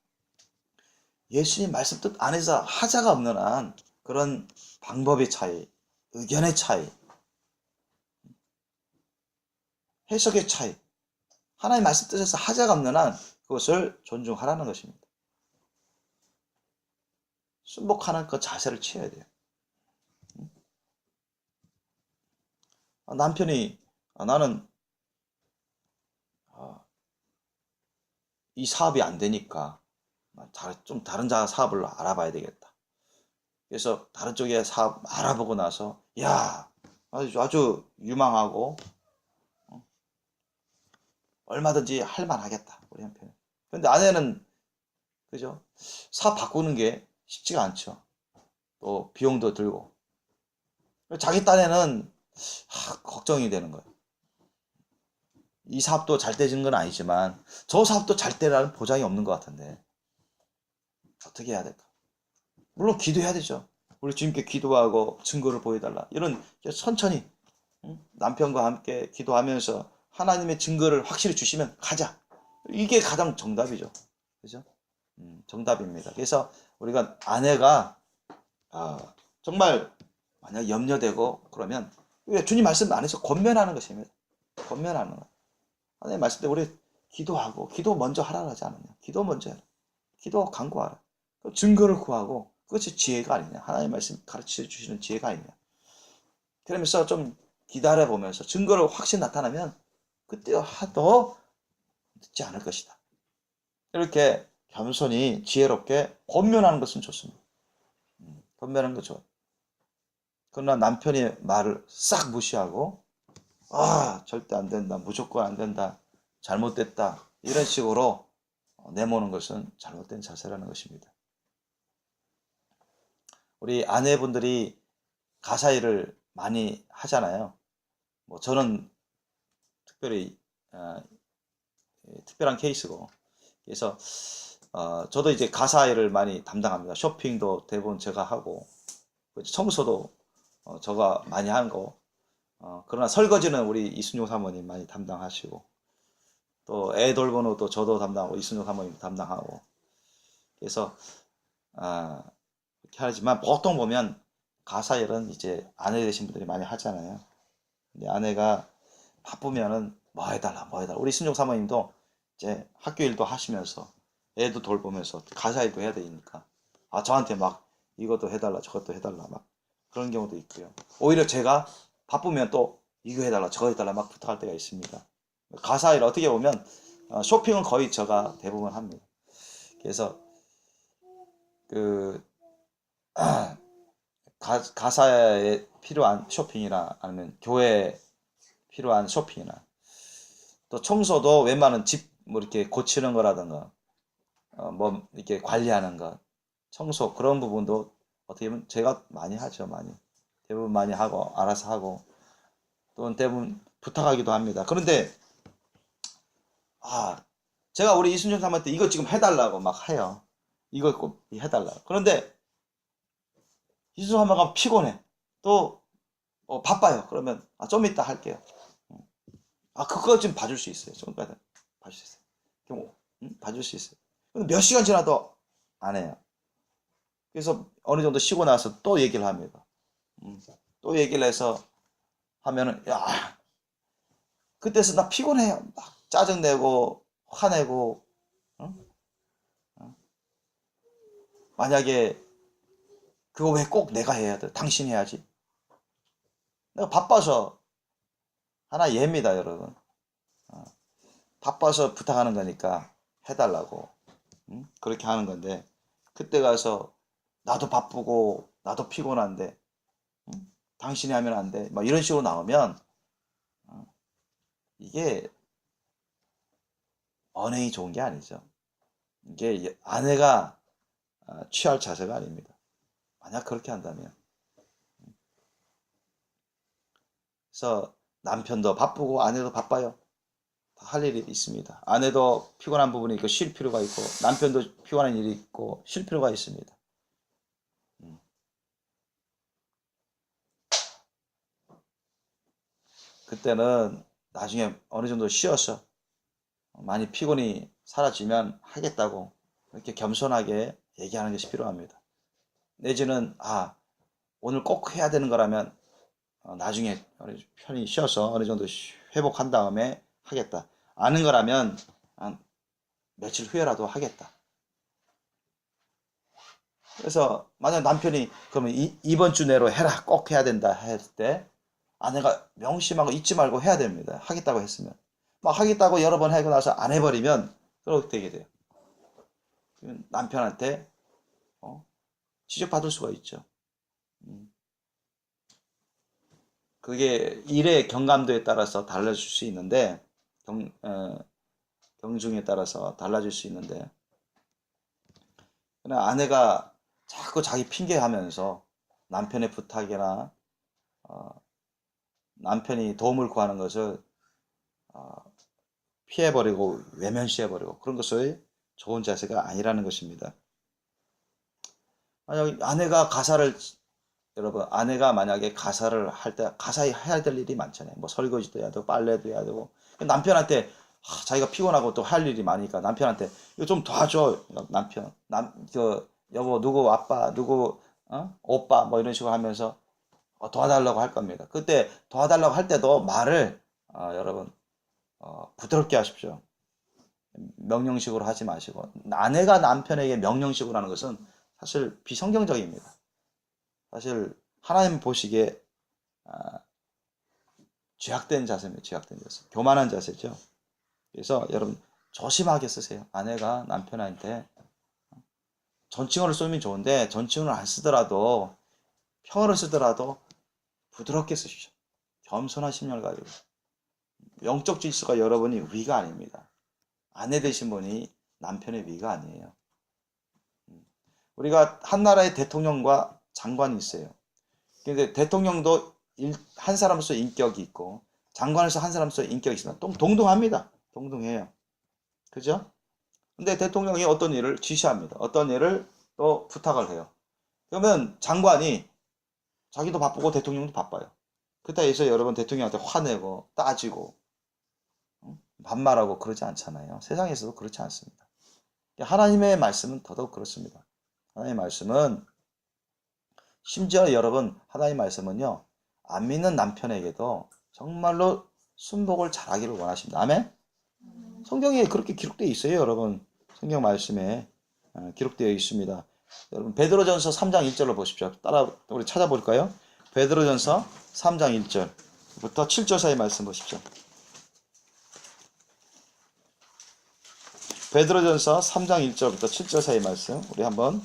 예수님 말씀 뜻 안에서 하자가 없는 한 그런 방법의 차이, 의견의 차이, 해석의 차이, 하나님 말씀 뜻에서 하자가 없는 한 그것을 존중하라는 것입니다. 순복하는 그 자세를 취해야 돼요. 남편이 나는 이 사업이 안 되니까 좀 다른 사업을 알아봐야 되겠다. 그래서 다른 쪽에 사업 알아보고 나서 야 아주 유망하고 얼마든지 할 만하겠다 우리 한편. 근데 아내는 그죠? 사업 바꾸는 게 쉽지가 않죠. 또 비용도 들고. 자기 딴에는 걱정이 되는 거예요. 이 사업도 잘 되는 건 아니지만 저 사업도 잘 되라는 보장이 없는 것 같은데 어떻게 해야 될까? 물론 기도해야 되죠. 우리 주님께 기도하고 증거를 보여달라. 이런 천천히 남편과 함께 기도하면서 하나님의 증거를 확실히 주시면 가자. 이게 가장 정답이죠. 그죠? 정답입니다. 그래서 우리가 아내가 정말 만약 염려되고 그러면 주님 말씀 안에서 권면하는 것입니다. 권면하는 것. 하나님 말씀대로 우리 기도하고 기도 먼저 하라 하지 않았냐. 기도 먼저 해라. 기도 강구하라. 증거를 구하고 그것이 지혜가 아니냐. 하나님 말씀 가르쳐 주시는 지혜가 아니냐. 그러면서 좀 기다려보면서 증거를 확실히 나타나면 그때 더 늦지 않을 것이다. 이렇게 겸손히 지혜롭게 권면하는 것은 좋습니다. 권면하는 거 좋아요. 그러나 남편의 말을 싹 무시하고 절대 안 된다. 무조건 안 된다. 잘못됐다. 이런 식으로 내모는 것은 잘못된 자세라는 것입니다. 우리 아내분들이 가사 일을 많이 하잖아요. 뭐 저는 특별히 특별한 케이스고 그래서 저도 이제 가사 일을 많이 담당합니다. 쇼핑도 대부분 제가 하고 청소도 제가 많이 하는 거. 그러나 설거지는 우리 이순용 사모님 많이 담당하시고 또 애 돌보는 것도 저도 담당하고 이순용 사모님 담당하고 그래서 이렇게 하지만 보통 보면 가사 일은 이제 아내 되신 분들이 많이 하잖아요. 근데 아내가 바쁘면은 뭐 해달라 뭐 해달라 우리 이순용 사모님도 이제 학교 일도 하시면서 애도 돌보면서 가사 일도 해야 되니까 저한테 막 이것도 해달라 저것도 해달라 막 그런 경우도 있고요. 오히려 제가 바쁘면 또 이거 해달라 저거 해달라 막 부탁할 때가 있습니다. 가사 일 어떻게 보면 쇼핑은 거의 제가 대부분 합니다. 그래서 그 가사에 필요한 쇼핑이나 아니면 교회에 필요한 쇼핑이나 또 청소도 웬만한 집 뭐 이렇게 고치는 거라든가 뭐 이렇게 관리하는 것 청소 그런 부분도 어떻게 보면 제가 많이 하죠. 많이 대부분 많이 하고 알아서 하고 또는 대부분 부탁하기도 합니다. 그런데 제가 우리 이순정 사모한테 이거 지금 해달라고 막 해요. 이거 꼭 해달라. 그런데 이순정 사모가 피곤해. 또 바빠요. 그러면 좀 이따 할게요. 그거 좀 봐줄 수 있어요. 좀 이따 봐줄 수 있어요. 봐줄 수 있어요. 근데 몇 시간 지나도 안 해요. 그래서 어느 정도 쉬고 나서 또 얘기를 합니다. 또 얘기를 해서 하면은 그때서 나 피곤해요. 막 짜증내고 화내고 만약에 그거 왜 꼭 내가 해야 돼? 당신이 해야지. 내가 바빠서 하나 예입니다, 여러분. 바빠서 부탁하는 거니까 해달라고 그렇게 하는 건데 그때 가서 나도 바쁘고 나도 피곤한데 당신이 하면 안 돼. 막 이런 식으로 나오면 이게 언행이 좋은 게 아니죠. 이게 아내가 취할 자세가 아닙니다. 만약 그렇게 한다면. 그래서 남편도 바쁘고 아내도 바빠요. 할 일이 있습니다. 아내도 피곤한 부분이 있고 쉴 필요가 있고 남편도 피곤한 일이 있고 쉴 필요가 있습니다. 그때는 나중에 어느 정도 쉬어서 많이 피곤이 사라지면 하겠다고 이렇게 겸손하게 얘기하는 것이 필요합니다. 내지는 오늘 꼭 해야 되는 거라면 나중에 편히 쉬어서 어느 정도 회복한 다음에 하겠다. 아는 거라면 한 며칠 후에라도 하겠다. 그래서 만약 남편이 그러면 이번 주 내로 해라 꼭 해야 된다 했을 때 아내가 명심하고 잊지 말고 해야 됩니다. 하겠다고 했으면 막 하겠다고 여러 번 하고 나서 안 해버리면 그렇게 되게 돼요. 남편한테 지적받을 수가 있죠. 그게 일의 경감도에 따라서 달라질 수 있는데 경중에 따라서 달라질 수 있는데 그냥 아내가 자꾸 자기 핑계하면서 남편의 부탁이나 남편이 도움을 구하는 것을 피해버리고 외면시해버리고 그런 것이 좋은 자세가 아니라는 것입니다. 만약 아내가 만약에 가사를 할 때 가사에 해야 될 일이 많잖아요. 뭐 설거지도 해야 되고 빨래도 해야 되고 남편한테 자기가 피곤하고 또 할 일이 많으니까 남편한테 이거 좀 도와줘. 여보 누구 아빠 누구 오빠 뭐 이런 식으로 하면서 도와달라고 할 겁니다. 그때 도와달라고 할 때도 말을 여러분 부드럽게 하십시오. 명령식으로 하지 마시고 아내가 남편에게 명령식으로 하는 것은 사실 비성경적입니다. 사실 하나님 보시기에 죄악된 자세입니다. 죄악된 자세. 교만한 자세죠. 그래서 여러분 조심하게 쓰세요. 아내가 남편한테 존칭어를 쓰면 좋은데 존칭어를 안 쓰더라도 평어를 쓰더라도 부드럽게 쓰십시오. 겸손한 심령을 가지고. 영적 질서가 여러분이 위가 아닙니다. 아내 되신 분이 남편의 위가 아니에요. 우리가 한 나라의 대통령과 장관이 있어요. 근데 대통령도 한 사람으로서 인격이 있고 장관에서 한 사람으로서 인격이 있습니다. 동등합니다. 동등해요. 그죠? 근데 대통령이 어떤 일을 지시합니다. 어떤 일을 또 부탁을 해요. 그러면 장관이 자기도 바쁘고 대통령도 바빠요. 그때에서 여러분 대통령한테 화내고 따지고 반말하고 그러지 않잖아요. 세상에서도 그렇지 않습니다. 하나님의 말씀은 더더욱 그렇습니다. 하나님의 말씀은 심지어 여러분 하나님의 말씀은요. 안 믿는 남편에게도 정말로 순복을 잘하기를 원하십니다. 아멘? 성경에 그렇게 기록되어 있어요. 여러분 성경 말씀에 기록되어 있습니다. 여러분 베드로전서 3장 1절로 보십시오. 따라 우리 찾아볼까요? 베드로전서 3장 1절부터 7절 사이 말씀 보십시오. 베드로전서 3장 1절부터 7절 사이 말씀 우리 한번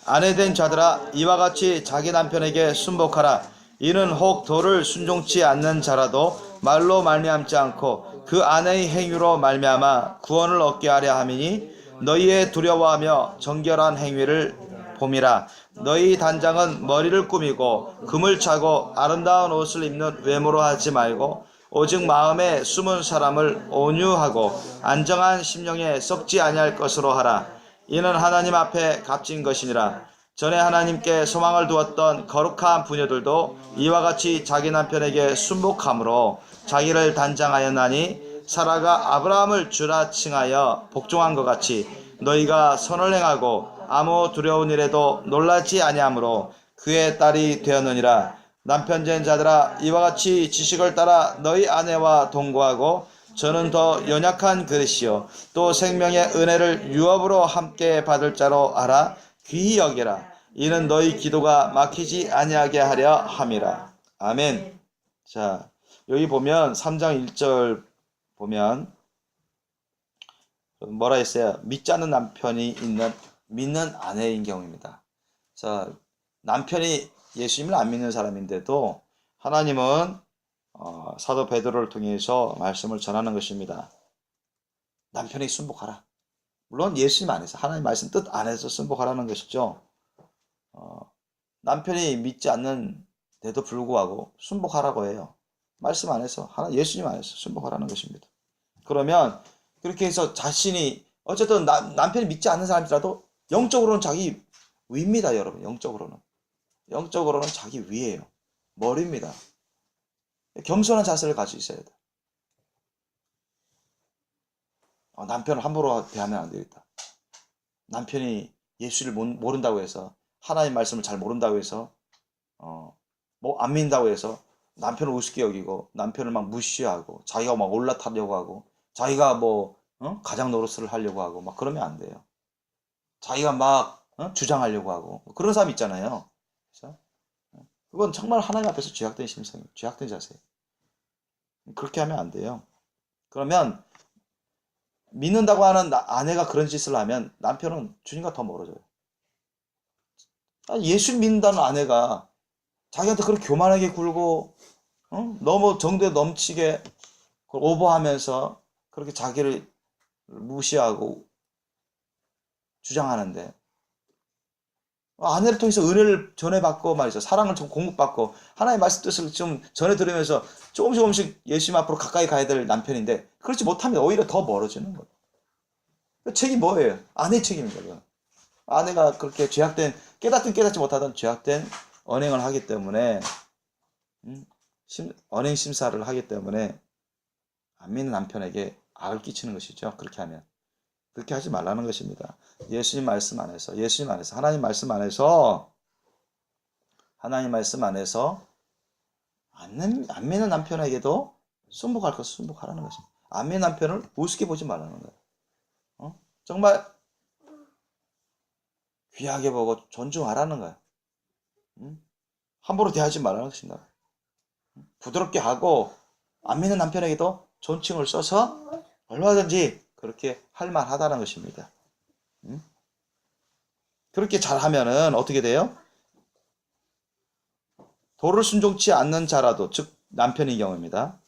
아내된 자들아 이와 같이 자기 남편에게 순복하라. 이는 혹 도를 순종치 않는 자라도 말로 말미암지 않고 그 아내의 행위로 말미암아 구원을 얻게 하려 함이니 너희의 두려워하며 정결한 행위를 봄이라. 너희 단장은 머리를 꾸미고 금을 차고 아름다운 옷을 입는 외모로 하지 말고 오직 마음에 숨은 사람을 온유하고 안정한 심령에 썩지 아니할 것으로 하라. 이는 하나님 앞에 값진 것이니라. 전에 하나님께 소망을 두었던 거룩한 부녀들도 이와 같이 자기 남편에게 순복함으로 자기를 단장하였나니 사라가 아브라함을 주라 칭하여 복종한 것 같이 너희가 선을 행하고 아무 두려운 일에도 놀라지 아니하므로 그의 딸이 되었느니라. 남편된 자들아 이와 같이 지식을 따라 너희 아내와 동거하고 저는 더 연약한 그릇이요 또 생명의 은혜를 유업으로 함께 받을 자로 알아 귀히 여기라. 이는 너희 기도가 막히지 아니하게 하려 함이라. 아멘. 자 여기 보면 3장 1절 보면 뭐라 했어요? 믿지 않는 남편이 있는 믿는 아내인 경우입니다. 자 남편이 예수님을 안 믿는 사람인데도 하나님은 사도 베드로를 통해서 말씀을 전하는 것입니다. 남편이 순복하라. 물론 예수님 안에서 하나님 말씀 뜻 안에서 순복하라는 것이죠. 남편이 믿지 않는데도 불구하고 순복하라고 해요. 말씀 안에서 예수님 안에서 순복하라는 것입니다. 그러면 그렇게 해서 자신이 어쨌든 남편이 믿지 않는 사람이라도 영적으로는 자기 위입니다. 여러분 영적으로는 자기 위예요. 머리입니다. 겸손한 자세를 가지고 있어야 돼. 남편을 함부로 대하면 안 되겠다. 남편이 예수를 모른다고 해서 하나님 말씀을 잘 모른다고 해서 뭐 안 믿는다고 해서 남편을 우습게 여기고 남편을 막 무시하고 자기가 막 올라타려고 하고 자기가 뭐 가장 노릇을 하려고 하고 막 그러면 안 돼요. 자기가 막 주장하려고 하고 그런 사람 있잖아요. 그래서 그건 정말 하나님 앞에서 죄악된 심성이에요. 죄악된 자세예요. 그렇게 하면 안 돼요. 그러면 믿는다고 하는 아내가 그런 짓을 하면 남편은 주님과 더 멀어져요. 예수 믿는다는 아내가 자기한테 그렇게 교만하게 굴고 너무 정도에 넘치게 오버하면서 그렇게 자기를 무시하고 주장하는데 아내를 통해서 은혜를 전해받고 말이죠. 사랑을 좀 공급받고 하나님의 말씀 뜻을 좀 전해 들으면서 조금씩 예수님 앞으로 가까이 가야 될 남편인데 그렇지 못하면 오히려 더 멀어지는 거예요. 그 책이 뭐예요? 아내의 책임이죠. 아내가 그렇게 깨닫든 깨닫지 못하든 죄악된 언행을 하기 때문에 언행 심사를 하기 때문에 안 믿는 남편에게 악을 끼치는 것이죠. 그렇게 하면. 그렇게 하지 말라는 것입니다. 예수님 말씀 안에서 하나님 말씀 안에서 안 믿는 남편에게도 순복할 것을 순복하라는 것입니다. 안 믿는 남편을 우습게 보지 말라는 거예요. 정말 귀하게 보고 존중하라는 거예요. 함부로 대하지 말라는 것입니다. 부드럽게 하고 안 믿는 남편에게도 존칭을 써서 얼마든지 그렇게 할 만하다는 것입니다. 그렇게 잘하면은 어떻게 돼요? 도를 순종치 않는 자라도, 즉 남편의 경우입니다.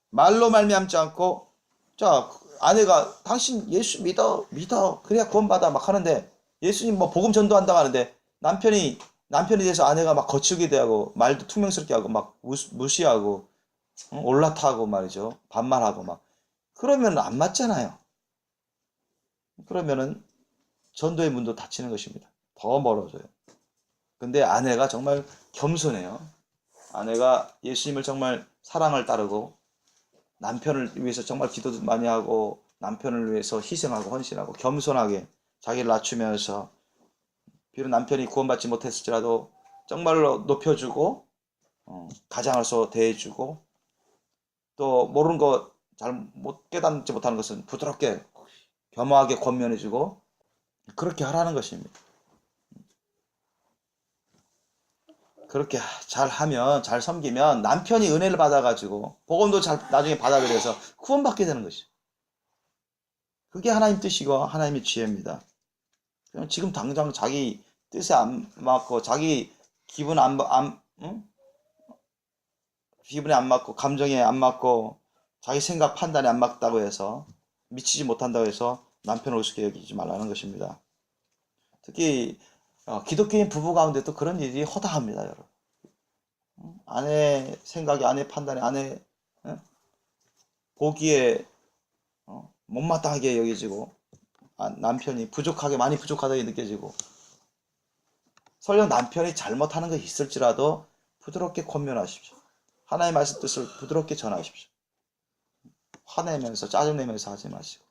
말로 말미암지 않고, 자, 아내가 당신 예수 믿어 그래야 구원받아 막 하는데, 예수님 뭐 복음 전도한다고 하는데 남편에 대해서 아내가 막 거칠게 대하고 말도 퉁명스럽게 하고 막 무시하고 올라타고 말이죠. 반말하고 막 그러면 안 맞잖아요. 그러면은 전도의 문도 닫히는 것입니다. 더 멀어져요. 근데 아내가 정말 겸손해요. 아내가 예수님을 정말 사랑을 따르고 남편을 위해서 정말 기도도 많이 하고 남편을 위해서 희생하고 헌신하고 겸손하게 자기를 낮추면서 비록 남편이 구원받지 못했을지라도 정말로 높여주고 가장으로서 대해주고 또 모르는 거 잘 못 깨닫지 못하는 것은 부드럽게 겸허하게 권면해주고 그렇게 하라는 것입니다. 그렇게 잘 섬기면 남편이 은혜를 받아가지고 복음도 잘 나중에 받아들여서 구원받게 되는 것이죠. 그게 하나님 뜻이고 하나님의 지혜입니다. 그냥 지금 당장 자기 뜻에 안 맞고 자기 기분에 안 맞고 감정에 안 맞고 자기 생각 판단에 안 맞다고 해서 미치지 못한다고 해서 남편을 우습게 여기지 말라는 것입니다. 특히 기독교인 부부 가운데도 그런 일이 허다합니다, 여러분. 아내 생각에, 아내 판단에, 아내 보기에 못마땅하게 여겨지고 남편이 많이 부족하다고 느껴지고 설령 남편이 잘못하는 것이 있을지라도 부드럽게 권면하십시오. 하나님의 말씀 뜻을 부드럽게 전하십시오. 화내면서 짜증내면서 하지 마시고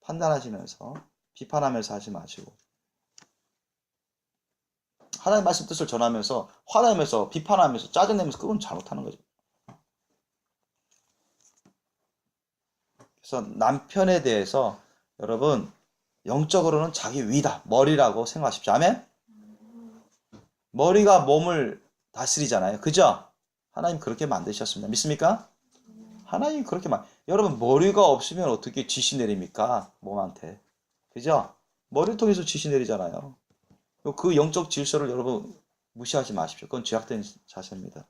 판단하시면서 비판하면서 하지 마시고 하나님의 말씀 뜻을 전하면서 화내면서 비판하면서 짜증내면서 그건 잘못하는 거죠. 그래서 남편에 대해서 여러분 영적으로는 자기 위다, 머리라고 생각하십시오. 아멘? 머리가 몸을 다스리잖아요. 그죠? 하나님 그렇게 만드셨습니다. 믿습니까? 하나님 그렇게 여러분 머리가 없으면 어떻게 지시 내립니까? 몸한테. 그죠? 머리를 통해서 지시 내리잖아요. 그 영적 질서를 여러분 무시하지 마십시오. 그건 죄악된 자세입니다.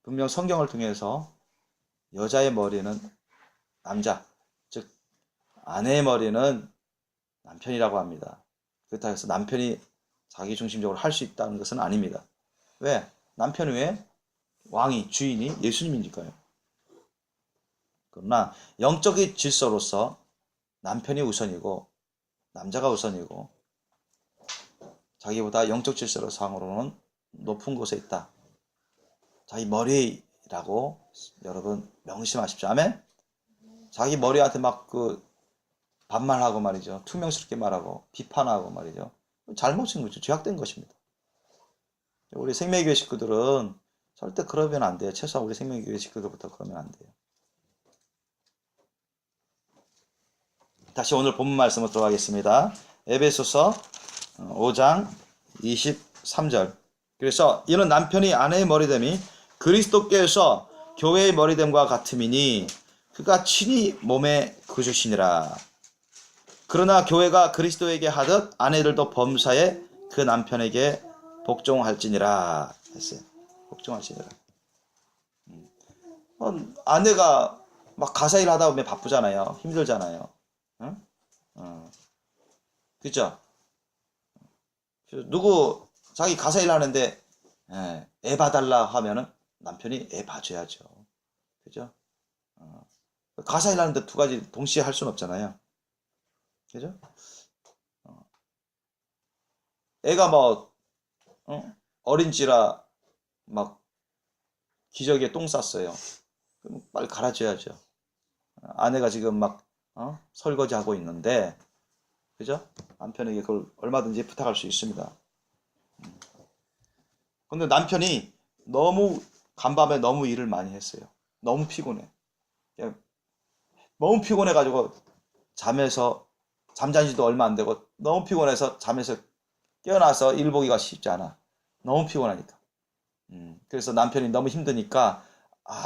분명 성경을 통해서 여자의 머리는 남자, 즉 아내의 머리는 남편이라고 합니다. 그렇다고 해서 남편이 자기 중심적으로 할 수 있다는 것은 아닙니다. 왜? 남편 외에 왕이, 주인이 예수님이니까요. 그러나 영적인 질서로서 남편이 우선이고 남자가 우선이고 자기보다 영적 질서로 상으로는 높은 곳에 있다. 자기 머리라고 여러분 명심하십시오. 아멘? 자기 머리한테 막 반말하고 말이죠. 투명스럽게 말하고 비판하고 말이죠. 잘못인 거죠. 죄악된 것입니다. 우리 생명교회 식구들은 절대 그러면 안 돼요. 최소한 우리 생명교회 식구들부터 그러면 안 돼요. 다시 오늘 본문 말씀으로 들어가겠습니다. 에베소서 5장 23절. 그래서 이는 남편이 아내의 머리됨이 그리스도께서 교회의 머리됨과 같음이니 그가 친히 몸의 구주시니라. 그러나 교회가 그리스도에게 하듯 아내들도 범사에 그 남편에게 복종할지니라 했어요. 복종할지니라. 아내가 막 가사일 하다 보면 바쁘잖아요. 힘들잖아요. 응? 그죠? 누구 자기 가사 일하는데 애 봐달라 하면은 남편이 애 봐줘야죠. 그죠? 가사 일하는데 두 가지 동시에 할 수는 없잖아요. 그죠? 애가 뭐 어린지라 막 기저귀에 똥 쌌어요. 그럼 빨리 갈아줘야죠. 아내가 지금 막 설거지 하고 있는데, 그죠? 남편에게 그걸 얼마든지 부탁할 수 있습니다. 근데 남편이 너무 간밤에 너무 일을 많이 했어요. 너무 피곤해. 너무 피곤해가지고 잠에서 잠잔 지도 얼마 안 되고 너무 피곤해서 잠에서 깨어나서 일 보기가 쉽지 않아. 너무 피곤하니까. 그래서 남편이 너무 힘드니까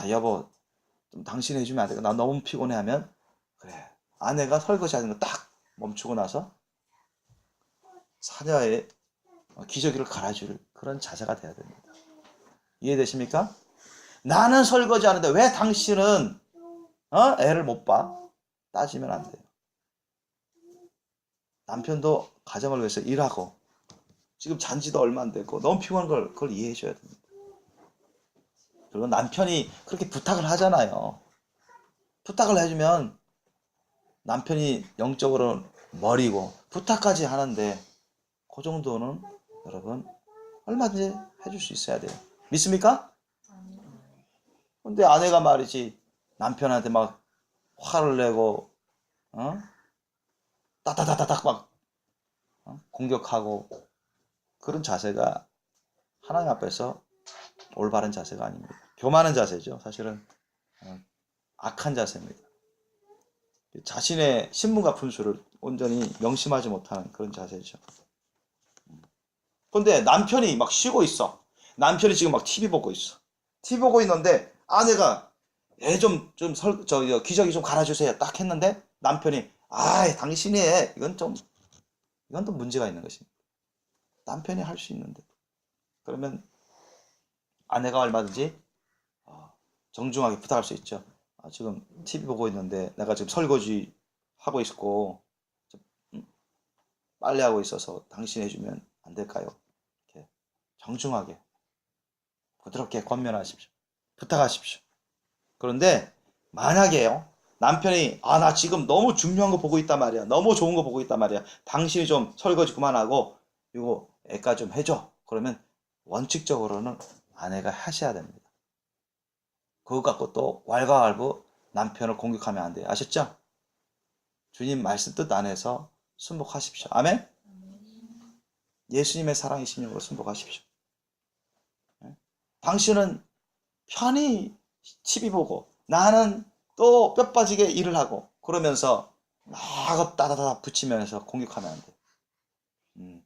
여보 좀 당신 해주면 안 될까? 나 너무 피곤해 하면 그래. 아내가 설거지 하는 거 딱 멈추고 나서 사녀의 기저귀를 갈아줄 그런 자세가 돼야 됩니다. 이해되십니까? 나는 설거지 하는데 왜 당신은 애를 못 봐? 따지면 안 돼요. 남편도 가정을 위해서 일하고 지금 잔지도 얼마 안 됐고 너무 피곤한 걸 그걸 이해해 줘야 됩니다. 그리고 남편이 그렇게 부탁을 하잖아요. 부탁을 해주면 남편이 영적으로 머리고 부탁까지 하는데 그 정도는 여러분 얼마든지 해줄 수 있어야 돼요. 믿습니까? 근데 아내가 말이지 남편한테 막 화를 내고 따다다다닥 막 공격하고 그런 자세가 하나님 앞에서 올바른 자세가 아닙니다. 교만한 자세죠. 사실은 악한 자세입니다. 자신의 신분과 분수를 온전히 명심하지 못하는 그런 자세죠. 근데 남편이 막 쉬고 있어. 남편이 지금 막 TV 보고 있어. TV 보고 있는데 아내가 애 기저귀 좀 갈아주세요. 딱 했는데 남편이 당신이 해. 이건 또 문제가 있는 것입니다. 남편이 할 수 있는데. 그러면 아내가 얼마든지 정중하게 부탁할 수 있죠. 지금 TV 보고 있는데 내가 지금 설거지 하고 있고 빨래하고 있어서 당신 해주면 안 될까요? 이렇게 정중하게 부드럽게 권면하십시오. 부탁하십시오. 그런데 만약에요 남편이 나 지금 너무 중요한 거 보고 있단 말이야. 너무 좋은 거 보고 있단 말이야. 당신이 좀 설거지 그만하고 이거 애가 좀 해줘. 그러면 원칙적으로는 아내가 하셔야 됩니다. 그거 갖고 또 왈가왈부 남편을 공격하면 안 돼요. 아셨죠? 주님 말씀 뜻 안에서 순복하십시오. 아멘? 예수님의 사랑의 심령으로 순복하십시오. 당신은 편히 TV 보고 나는 또 뼈 빠지게 일을 하고 그러면서 막 따다다 붙이면서 공격하면 안 돼.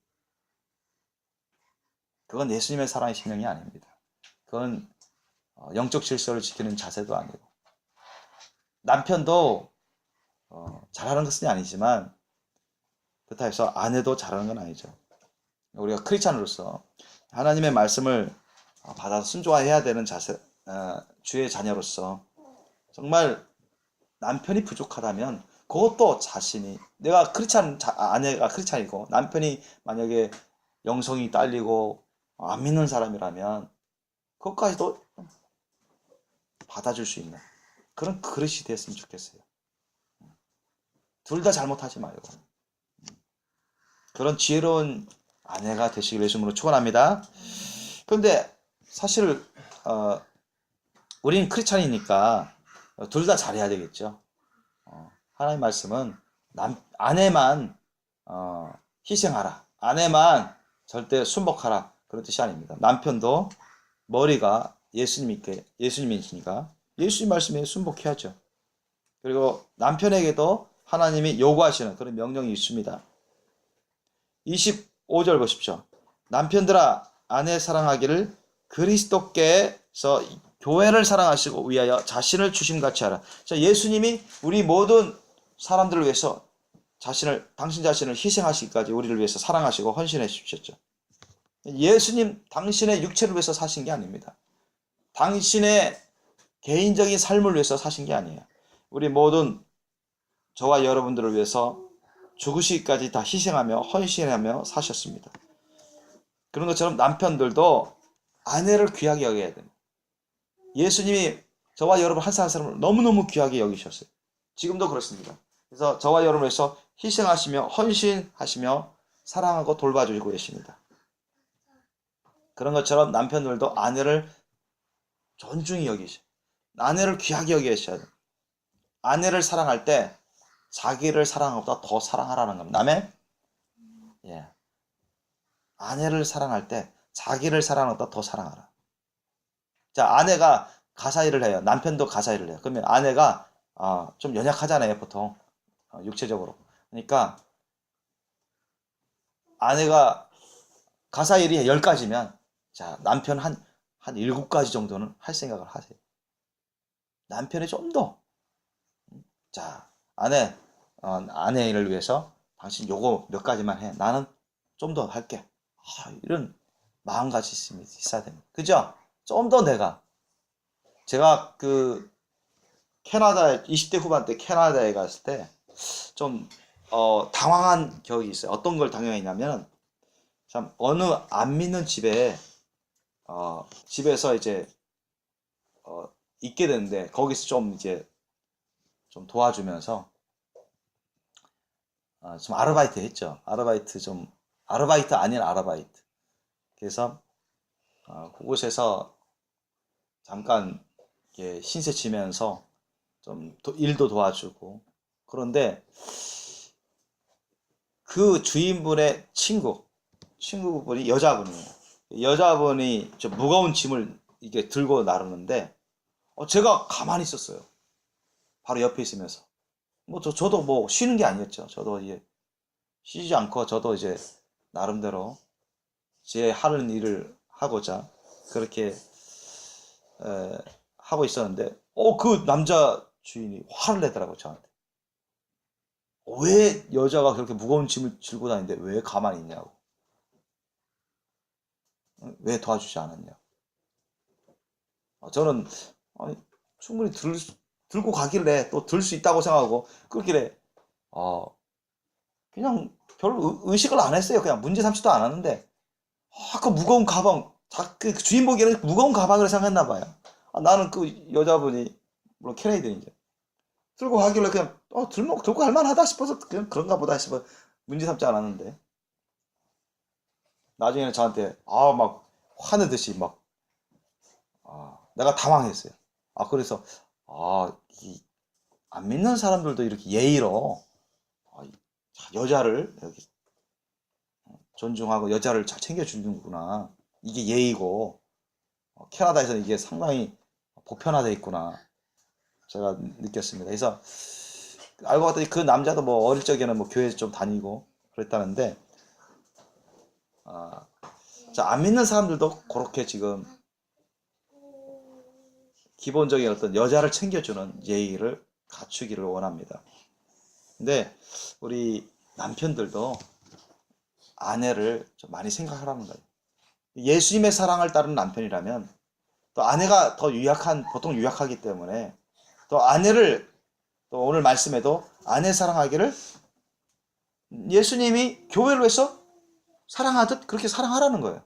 그건 예수님의 사랑의 심령이 아닙니다. 그건 영적 질서를 지키는 자세도 아니고 남편도 잘하는 것은 아니지만 그렇다 해서 아내도 잘하는 건 아니죠. 우리가 크리스찬으로서 하나님의 말씀을 받아서 순종해야 되는 자세, 주의 자녀로서 정말 남편이 부족하다면 그것도 자신이 내가 아내가 크리스찬이고 남편이 만약에 영성이 딸리고 안 믿는 사람이라면 그것까지도 받아줄 수 있는 그런 그릇이 됐으면 좋겠어요. 둘 다 잘못하지 말고 그런 지혜로운 아내가 되시길 예수님으로 축원합니다. 그런데 사실 우리는 크리스찬이니까 둘 다 잘해야 되겠죠. 하나님 말씀은 아내만 희생하라. 아내만 절대 순복하라. 그런 뜻이 아닙니다. 남편도 머리가 예수님이시니까 예수님 말씀에 순복해야죠. 그리고 남편에게도 하나님이 요구하시는 그런 명령이 있습니다. 25절 보십시오. 남편들아 아내 사랑하기를 그리스도께서 교회를 사랑하시고 위하여 자신을 주심같이 하라. 자, 예수님이 우리 모든 사람들을 위해서 당신 자신을 희생하시기까지 우리를 위해서 사랑하시고 헌신해 주셨죠. 예수님 당신의 육체를 위해서 사신 게 아닙니다. 당신의 개인적인 삶을 위해서 사신 게 아니에요. 우리 모든 저와 여러분들을 위해서 죽으시기까지 다 희생하며 헌신하며 사셨습니다. 그런 것처럼 남편들도 아내를 귀하게 여겨야 됩니다. 예수님이 저와 여러분 한 사람 한 사람을 너무너무 귀하게 여기셨어요. 지금도 그렇습니다. 그래서 저와 여러분을 위해서 희생하시며 헌신하시며 사랑하고 돌봐주고 계십니다. 그런 것처럼 남편들도 아내를 존중히 여기셔. 아내를 귀하게 여기셔야 돼요. 아내를 사랑할 때 자기를 사랑하는 것보다 더 사랑하라는 겁니다. 아멘? 예. 아내를 사랑할 때 자기를 사랑하는 것보다 더 사랑하라. 자, 아내가 가사 일을 해요. 남편도 가사 일을 해요. 그러면 아내가 좀 연약하잖아요, 보통. 육체적으로. 그러니까 아내가 가사 일이 10가지면 자, 남편 한 7가지 정도는 할 생각을 하세요. 남편이 좀 더, 자, 아내 일을 위해서 당신 요거 몇 가지만 해. 나는 좀 더 할게. 이런 마음가짐이 있어야 됩니다. 그죠? 좀 더 제가 캐나다 20대 후반 때 캐나다에 갔을 때 좀 당황한 기억이 있어요. 어떤 걸 당황했냐면 참 어느 안 믿는 집에서 이제 있게 되는데 거기서 좀 이제 좀 도와주면서 좀 아르바이트 했죠. 아르바이트 아닌 아르바이트. 그래서 그곳에서 잠깐 이렇게 신세 지면서 좀 일도 도와주고. 그런데 그 주인분의 친구분이 여자분이에요. 여자분이 좀 무거운 짐을 이게 들고 나르는데 제가 가만히 있었어요. 바로 옆에 있으면서. 저도 뭐 쉬는 게 아니었죠. 저도 이제 쉬지 않고 저도 이제 나름대로 제 하는 일을 하고자 그렇게 하고 있었는데 그 남자 주인이 화를 내더라고요, 저한테. 왜 여자가 그렇게 무거운 짐을 들고 다니는데 왜 가만히 있냐고. 왜 도와주지 않았냐고. 저는 아니, 충분히 들고 가길래 또 들 수 있다고 생각하고 그렇길래 그냥 별로 의식을 안 했어요. 그냥 문제 삼지도 않았는데 그 무거운 가방 그 주인 보기에는 무거운 가방을 생각했나 봐요. 나는 그 여자분이 물론 캐네디인이죠. 들고 가길래 그냥 들고 갈 만하다 싶어서 그냥 그런가 보다 싶어 문제 삼지 않았는데 나중에는 저한테 막 화내듯이 막 내가 당황했어요. 그래서 안 믿는 사람들도 이렇게 예의로 여자를 이렇게 존중하고 여자를 잘 챙겨주는구나. 이게 예의고 캐나다에서는 이게 상당히 보편화되어 있구나. 제가 느꼈습니다. 그래서 알고 봤더니 그 남자도 뭐 어릴 적에는 뭐 교회 좀 다니고 그랬다는데 안 믿는 사람들도 그렇게 지금 기본적인 어떤 여자를 챙겨주는 예의를 갖추기를 원합니다. 근데 우리 남편들도 아내를 좀 많이 생각하라는 거예요. 예수님의 사랑을 따르는 남편이라면 또 아내가 더 보통 유약하기 때문에 또 아내를 또 오늘 말씀에도 아내 사랑하기를 예수님이 교회를 위해서 사랑하듯 그렇게 사랑하라는 거예요.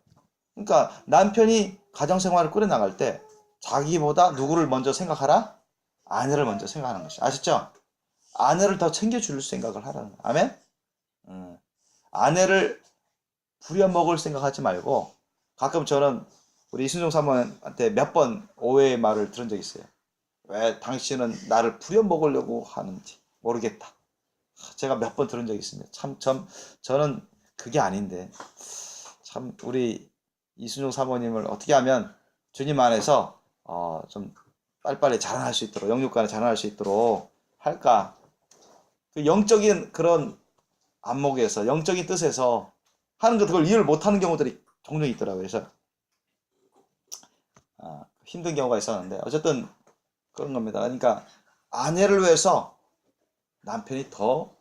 그러니까 남편이 가정생활을 꾸려나갈 때 자기보다 누구를 먼저 생각하라? 아내를 먼저 생각하는 것이. 아셨죠? 아내를 더 챙겨줄 생각을 하라는 거예요. 아멘? 아내를 부려먹을 생각하지 말고 가끔 저는 우리 이순종 사모한테 몇 번 오해의 말을 들은 적이 있어요. 왜 당신은 나를 부려먹으려고 하는지 모르겠다. 제가 몇 번 들은 적이 있습니다. 저는 그게 아닌데 참 우리 이순종 사모님을 어떻게 하면 주님 안에서 좀 빨리빨리 자라날 수 있도록 영육간에 자라날 수 있도록 할까. 그 영적인 그런 안목에서 영적인 뜻에서 하는 것 그걸 이해를 못하는 경우들이 종종 있더라고요. 그래서 힘든 경우가 있었는데 어쨌든 그런 겁니다. 그러니까 아내를 위해서 남편이 더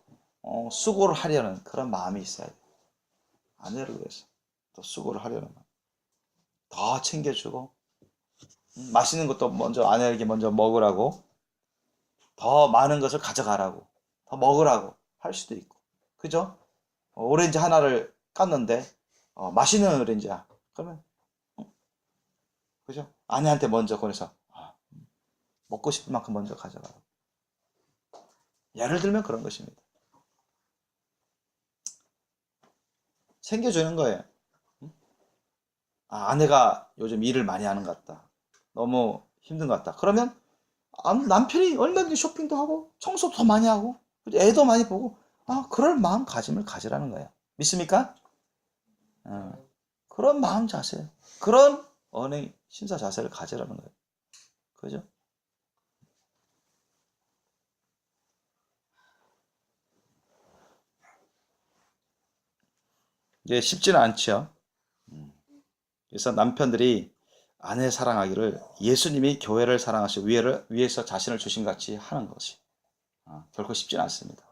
수고를 하려는 그런 마음이 있어야 돼요. 아내를 위해서 더 수고를 하려는 마음. 더 챙겨주고 맛있는 것도 먼저 아내에게 먼저 먹으라고 더 많은 것을 가져가라고 더 먹으라고 할 수도 있고 그죠? 오렌지 하나를 깠는데 맛있는 어린이야. 그러면 그죠? 아내한테 먼저 권해서 먹고 싶은 만큼 먼저 가져가. 예를 들면 그런 것입니다. 챙겨주는 거예요. 아내가 요즘 일을 많이 하는 것 같다. 너무 힘든 것 같다. 그러면 남편이 얼마든지 쇼핑도 하고 청소도 더 많이 하고 애도 많이 보고 그럴 마음가짐을 가지라는 거예요. 믿습니까? 그런 마음 자세, 그런 언행 신사 자세를 가지라는 거예요. 그죠? 이게 쉽지는 않죠. 그래서 남편들이 아내 사랑하기를 예수님이 교회를 사랑하시고 위해서 자신을 주신 같이 하는 것이 결코 쉽지는 않습니다.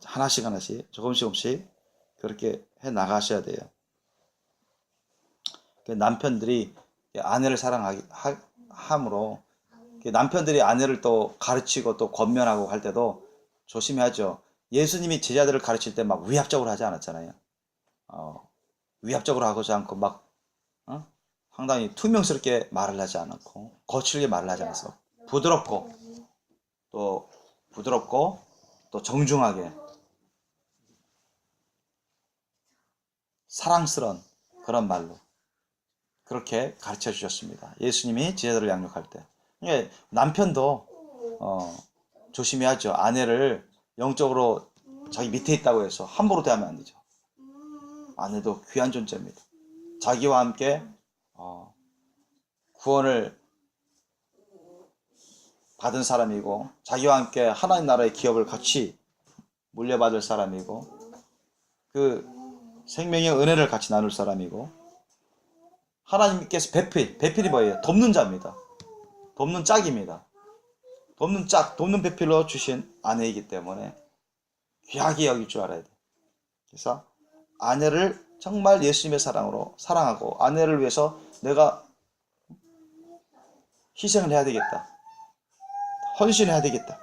하나씩 하나씩 조금씩 그렇게 해 나가셔야 돼요. 남편들이 아내를 사랑함으로 남편들이 아내를 또 가르치고 또 권면하고 할 때도 조심해야죠. 예수님이 제자들을 가르칠 때 막 위압적으로 하지 않았잖아요. 위압적으로 하고자 않고 막 상당히 투명스럽게 말을 하지 않았고 거칠게 말을 하지 않았어. 부드럽고 또 정중하게 사랑스러운 그런 말로 그렇게 가르쳐 주셨습니다. 예수님이 제자들을 양육할 때. 남편도 조심해야죠. 아내를 영적으로 자기 밑에 있다고 해서 함부로 대하면 안 되죠. 아내도 귀한 존재입니다. 자기와 함께 구원을 받은 사람이고 자기와 함께 하나님 나라의 기업을 같이 물려받을 사람이고 그 생명의 은혜를 같이 나눌 사람이고 하나님께서 배필이 뭐예요? 돕는 자입니다. 돕는 짝입니다. 돕는 배필로 주신 아내이기 때문에 귀하게 여길 줄 알아야 돼. 그래서 아내를 정말 예수님의 사랑으로 사랑하고 아내를 위해서 내가 희생을 해야 되겠다. 헌신해야 되겠다.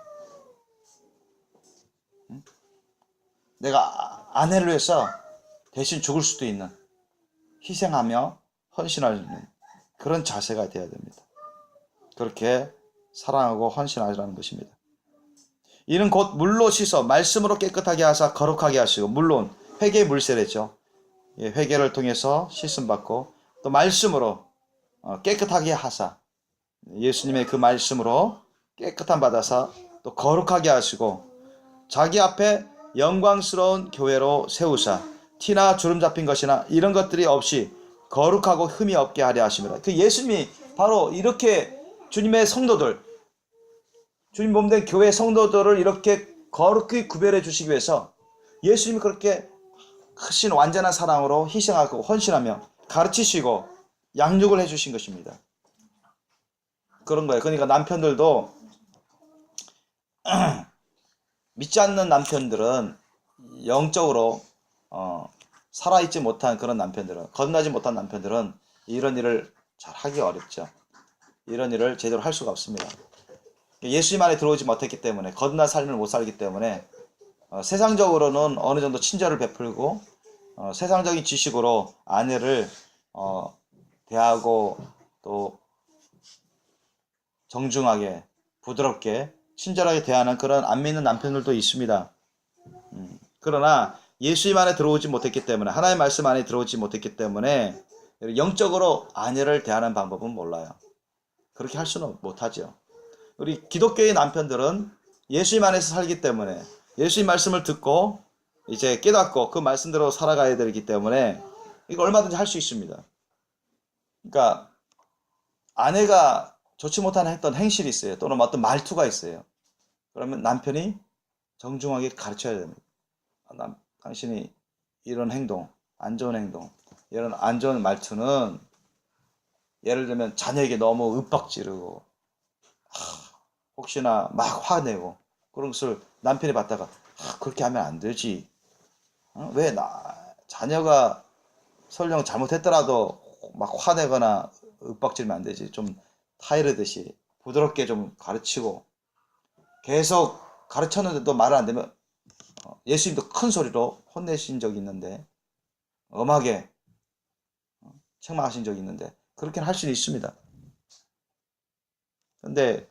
내가 아내를 위해서 대신 죽을 수도 있는 희생하며 헌신하는 그런 자세가 되어야 됩니다. 그렇게 사랑하고 헌신하라는 것입니다. 이는 곧 물로 씻어 말씀으로 깨끗하게 하사 거룩하게 하시고 물론 회개의 물세례죠. 회개를 통해서 씻음 받고 또 말씀으로 깨끗하게 하사 예수님의 그 말씀으로 깨끗함 받아서 또 거룩하게 하시고 자기 앞에 영광스러운 교회로 세우사 티나 주름 잡힌 것이나 이런 것들이 없이 거룩하고 흠이 없게 하려 하십니다. 그 예수님이 바로 이렇게 주님의 성도들, 주님 몸된 교회 성도들을 이렇게 거룩히 구별해 주시기 위해서 예수님이 그렇게 크신 완전한 사랑으로 희생하고 헌신하며 가르치시고 양육을 해 주신 것입니다. 그런 거예요. 그러니까 남편들도 믿지 않는 남편들은 영적으로 살아있지 못한 그런 남편들은 거듭나지 못한 남편들은 이런 일을 잘 하기 어렵죠. 이런 일을 제대로 할 수가 없습니다. 예수님 안에 들어오지 못했기 때문에 거듭난 삶을 못 살기 때문에 세상적으로는 어느 정도 친절을 베풀고 세상적인 지식으로 아내를 대하고 또 정중하게 부드럽게 친절하게 대하는 그런 안 믿는 남편들도 있습니다. 그러나 예수님 안에 들어오지 못했기 때문에 하나님의 말씀 안에 들어오지 못했기 때문에 영적으로 아내를 대하는 방법은 몰라요. 그렇게 할 수는 못하죠. 우리 기독교의 남편들은 예수님 안에서 살기 때문에 예수님 말씀을 듣고 이제 깨닫고 그 말씀대로 살아가야 되기 때문에 이거 얼마든지 할 수 있습니다. 그러니까 아내가 좋지 못한 했던 행실이 있어요. 또는 어떤 말투가 있어요. 그러면 남편이 정중하게 가르쳐야 됩니다. 당신이 이런 행동, 안 좋은 행동, 이런 안 좋은 말투는 예를 들면 자녀에게 너무 윽박지르고 혹시나 막 화내고 그런 것을 남편이 봤다가 그렇게 하면 안 되지. 왜 자녀가 설령 잘못했더라도 막 화내거나 윽박지르면 안 되지. 좀 타이르듯이 부드럽게 좀 가르치고 계속 가르쳤는데도 말을 안 되면 예수님도 큰 소리로 혼내신 적이 있는데 엄하게 책망하신 적이 있는데 그렇게는 할 수는 있습니다. 근데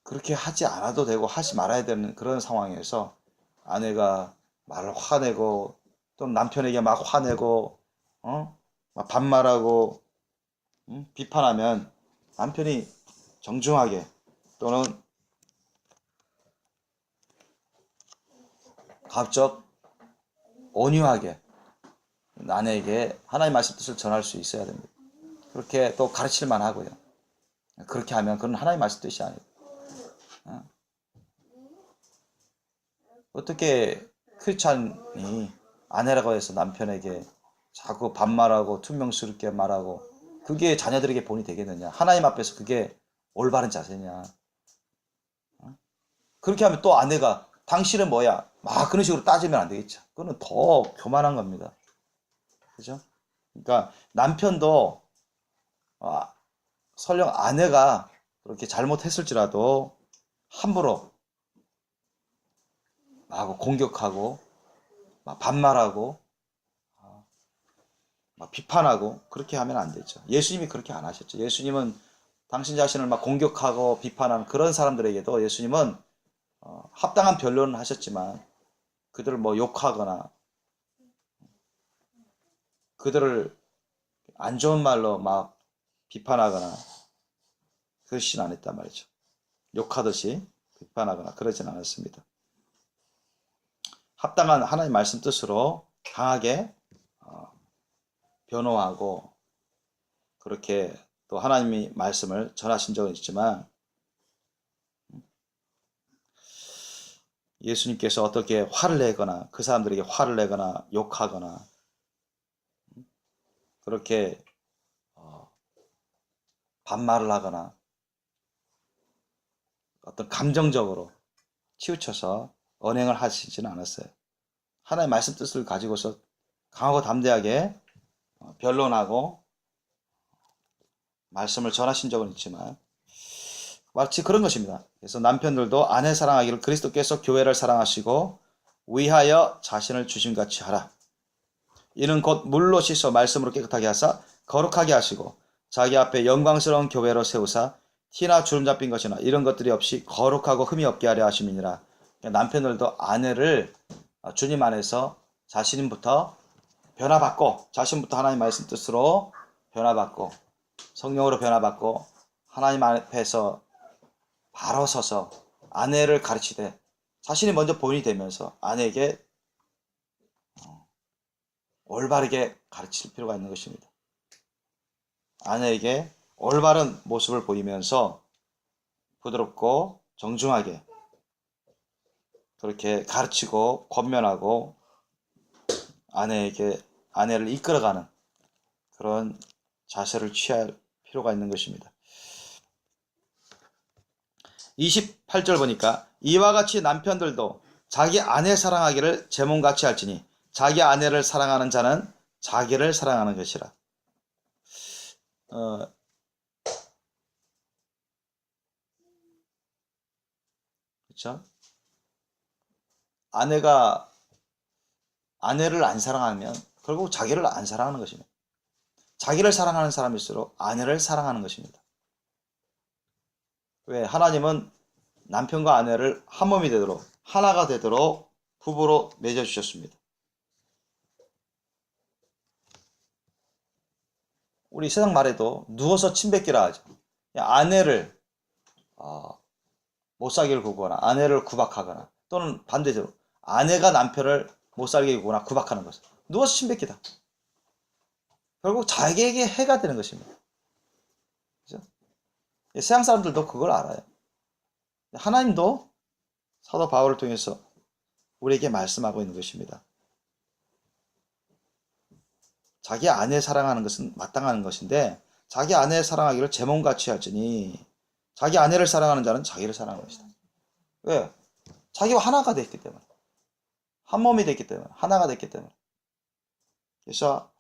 그렇게 하지 않아도 되고 하지 말아야 되는 그런 상황에서 아내가 말을 화내고 또 남편에게 막 화내고 막 반말하고 비판하면 남편이 정중하게 또는 가급적 온유하게 아내에게 하나님의 말씀 뜻을 전할 수 있어야 됩니다. 그렇게 또 가르칠만 하고요. 그렇게 하면 그건 하나님의 말씀 뜻이 아니에요. 어떻게 크리스찬이 아내라고 해서 남편에게 자꾸 반말하고 퉁명스럽게 말하고 그게 자녀들에게 본이 되겠느냐? 하나님 앞에서 그게 올바른 자세냐? 그렇게 하면 또 아내가 당신은 뭐야? 막 그런 식으로 따지면 안 되겠죠. 그거는 더 교만한 겁니다. 그죠? 그러니까 남편도 설령 아내가 그렇게 잘못했을지라도 함부로 막 공격하고 막 반말하고 막 비판하고 그렇게 하면 안 되죠. 예수님이 그렇게 안 하셨죠. 예수님은 당신 자신을 막 공격하고 비판하는 그런 사람들에게도 예수님은 합당한 변론을 하셨지만 그들을 뭐 욕하거나 그들을 안 좋은 말로 막 비판하거나 그러시진 않았단 말이죠. 욕하듯이 비판하거나 그러진 않았습니다. 합당한 하나님 말씀 뜻으로 강하게 변호하고 그렇게 또 하나님의 말씀을 전하신 적은 있지만 예수님께서 어떻게 화를 내거나 그 사람들에게 화를 내거나 욕하거나 그렇게 반말을 하거나 어떤 감정적으로 치우쳐서 언행을 하시지는 않았어요. 하나님의 말씀 뜻을 가지고서 강하고 담대하게 변론하고 말씀을 전하신 적은 있지만 마치 그런 것입니다. 그래서 남편들도 아내 사랑하기를 그리스도께서 교회를 사랑하시고 위하여 자신을 주심같이 하라. 이는 곧 물로 씻어 말씀으로 깨끗하게 하사 거룩하게 하시고 자기 앞에 영광스러운 교회로 세우사 티나 주름 잡힌 것이나 이런 것들이 없이 거룩하고 흠이 없게 하려 하심이니라. 남편들도 아내를 주님 안에서 자신부터 변화받고 자신부터 하나님 말씀 뜻으로 변화받고 성령으로 변화받고 하나님 앞에서 바로 서서 아내를 가르치되 자신이 먼저 본인이 되면서 아내에게 올바르게 가르칠 필요가 있는 것입니다. 아내에게 올바른 모습을 보이면서 부드럽고 정중하게 그렇게 가르치고 권면하고 아내를 이끌어가는 그런 자세를 취할 필요가 있는 것입니다. 28절 보니까 이와 같이 남편들도 자기 아내 사랑하기를 제 몸같이 할지니 자기 아내를 사랑하는 자는 자기를 사랑하는 것이라. 그렇죠? 아내가 아내를 안 사랑하면 결국 자기를 안 사랑하는 것입니다. 자기를 사랑하는 사람일수록 아내를 사랑하는 것입니다. 왜? 하나님은 남편과 아내를 한 몸이 되도록 하나가 되도록 부부로 맺어주셨습니다. 우리 세상 말에도 누워서 침 뱉기라 하죠. 아내를 못 살게 구거나 아내를 구박하거나 또는 반대로 아내가 남편을 못 살게 구거나 구박하는 것은 누워서 침 뱉기다. 결국 자기에게 해가 되는 것입니다. 그죠? 세상 사람들도 그걸 알아요. 하나님도 사도 바울을 통해서 우리에게 말씀하고 있는 것입니다. 자기 아내 사랑하는 것은 마땅한 것인데 자기 아내 사랑하기를 제 몸같이 할지니 자기 아내를 사랑하는 자는 자기를 사랑하는 것이다. 왜? 자기와 하나가 됐기 때문에 한 몸이 됐기 때문에 하나가 됐기 때문에 그래서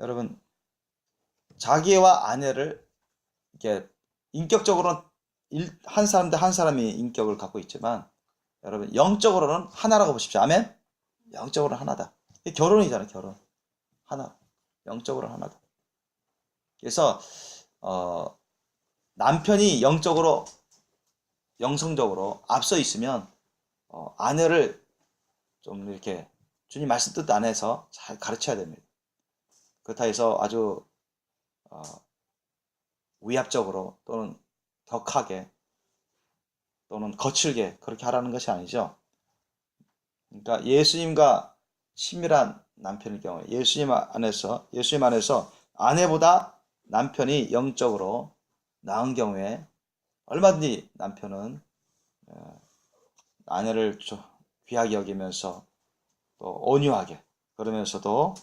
여러분 자기와 아내를 이렇게 인격적으로는 한 사람 대 한 사람이 인격을 갖고 있지만 여러분 영적으로는 하나라고 보십시오. 아멘? 영적으로는 하나다. 결혼이잖아요. 결혼. 하나. 영적으로 하나다. 그래서 남편이 영적으로 영성적으로 앞서 있으면 아내를 좀 이렇게 주님 말씀 뜻 안에서 잘 가르쳐야 됩니다. 그렇다 해서 아주 위압적으로 또는 격하게 또는 거칠게 그렇게 하라는 것이 아니죠. 그러니까 예수님과 친밀한 남편일 경우에 예수님 안에서 아내보다 남편이 영적으로 나은 경우에 얼마든지 남편은 아내를 귀하게 여기면서 또 온유하게 그러면서도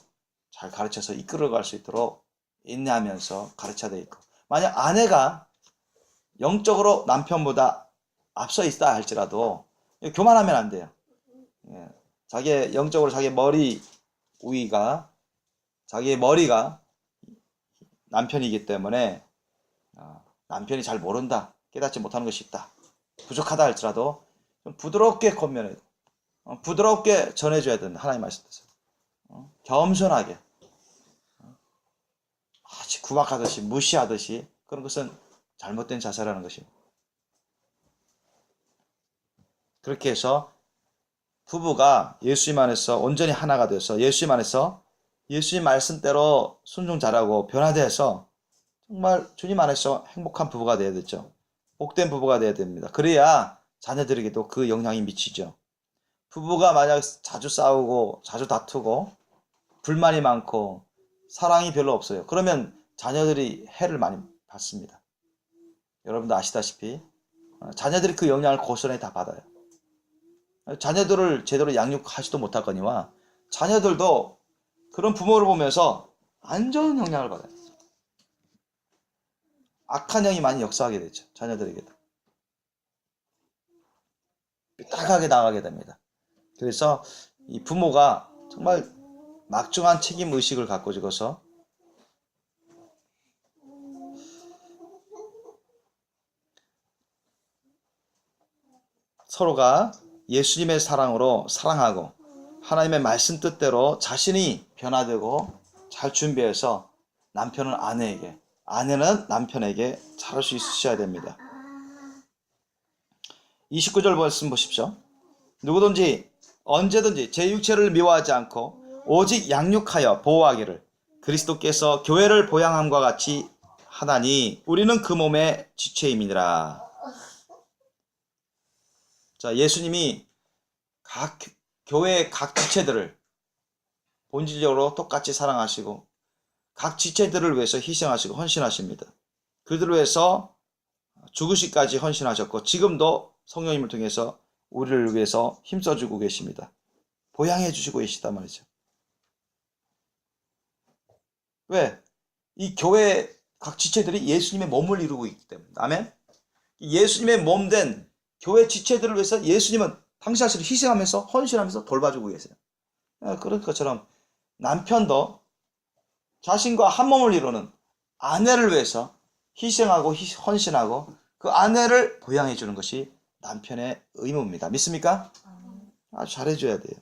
잘 가르쳐서 이끌어갈 수 있도록 인내하면서 가르쳐야 되고, 만약 아내가 영적으로 남편보다 앞서 있다 할지라도 교만하면 안 돼요. 자기의 영적으로 자기의 머리 위가 자기의 머리가 남편이기 때문에 남편이 잘 모른다, 깨닫지 못하는 것이 있다, 부족하다 할지라도 좀 부드럽게 권면해야 돼. 부드럽게 전해줘야 된다. 하나님 말씀대로 겸손하게, 아주 구박하듯이 무시하듯이 그런 것은 잘못된 자세라는 것입니다. 그렇게 해서 부부가 예수님 안에서 온전히 하나가 돼서 예수님 안에서 예수님 말씀대로 순종 잘하고 변화돼서 정말 주님 안에서 행복한 부부가 되어야 되죠. 복된 부부가 되어야 됩니다. 그래야 자녀들에게도 그 영향이 미치죠. 부부가 만약 자주 싸우고 자주 다투고 불만이 많고 사랑이 별로 없어요. 그러면 자녀들이 해를 많이 받습니다. 여러분도 아시다시피 자녀들이 그 영향을 고스란히 다 받아요. 자녀들을 제대로 양육하지도 못하거니와 자녀들도 그런 부모를 보면서 안 좋은 영향을 받아요. 악한 영이 많이 역사하게 되죠. 자녀들에게도 삐딱하게 나가게 됩니다. 그래서 이 부모가 정말 막중한 책임 의식을 갖고 지고서 서로가 예수님의 사랑으로 사랑하고 하나님의 말씀 뜻대로 자신이 변화되고 잘 준비해서 남편은 아내에게, 아내는 남편에게 잘할 수 있으셔야 됩니다. 29절 말씀 보십시오. 누구든지 언제든지 제 육체를 미워하지 않고 오직 양육하여 보호하기를 그리스도께서 교회를 보양함과 같이 하나니 우리는 그 몸의 지체임이니라. 자, 예수님이 교회의 각 지체들을 본질적으로 똑같이 사랑하시고 각 지체들을 위해서 희생하시고 헌신하십니다. 그들을 위해서 죽으시까지 헌신하셨고 지금도 성령님을 통해서 우리를 위해서 힘써주고 계십니다. 보양해 주시고 계시단 말이죠. 왜? 이 교회 각 지체들이 예수님의 몸을 이루고 있기 때문에. 아멘? 예수님의 몸된 교회 지체들을 위해서 예수님은 당신 자신을 희생하면서 헌신하면서 돌봐주고 계세요. 그런 것처럼 남편도 자신과 한 몸을 이루는 아내를 위해서 희생하고 헌신하고 그 아내를 보양해 주는 것이 남편의 의무입니다. 믿습니까? 아주 잘해줘야 돼요.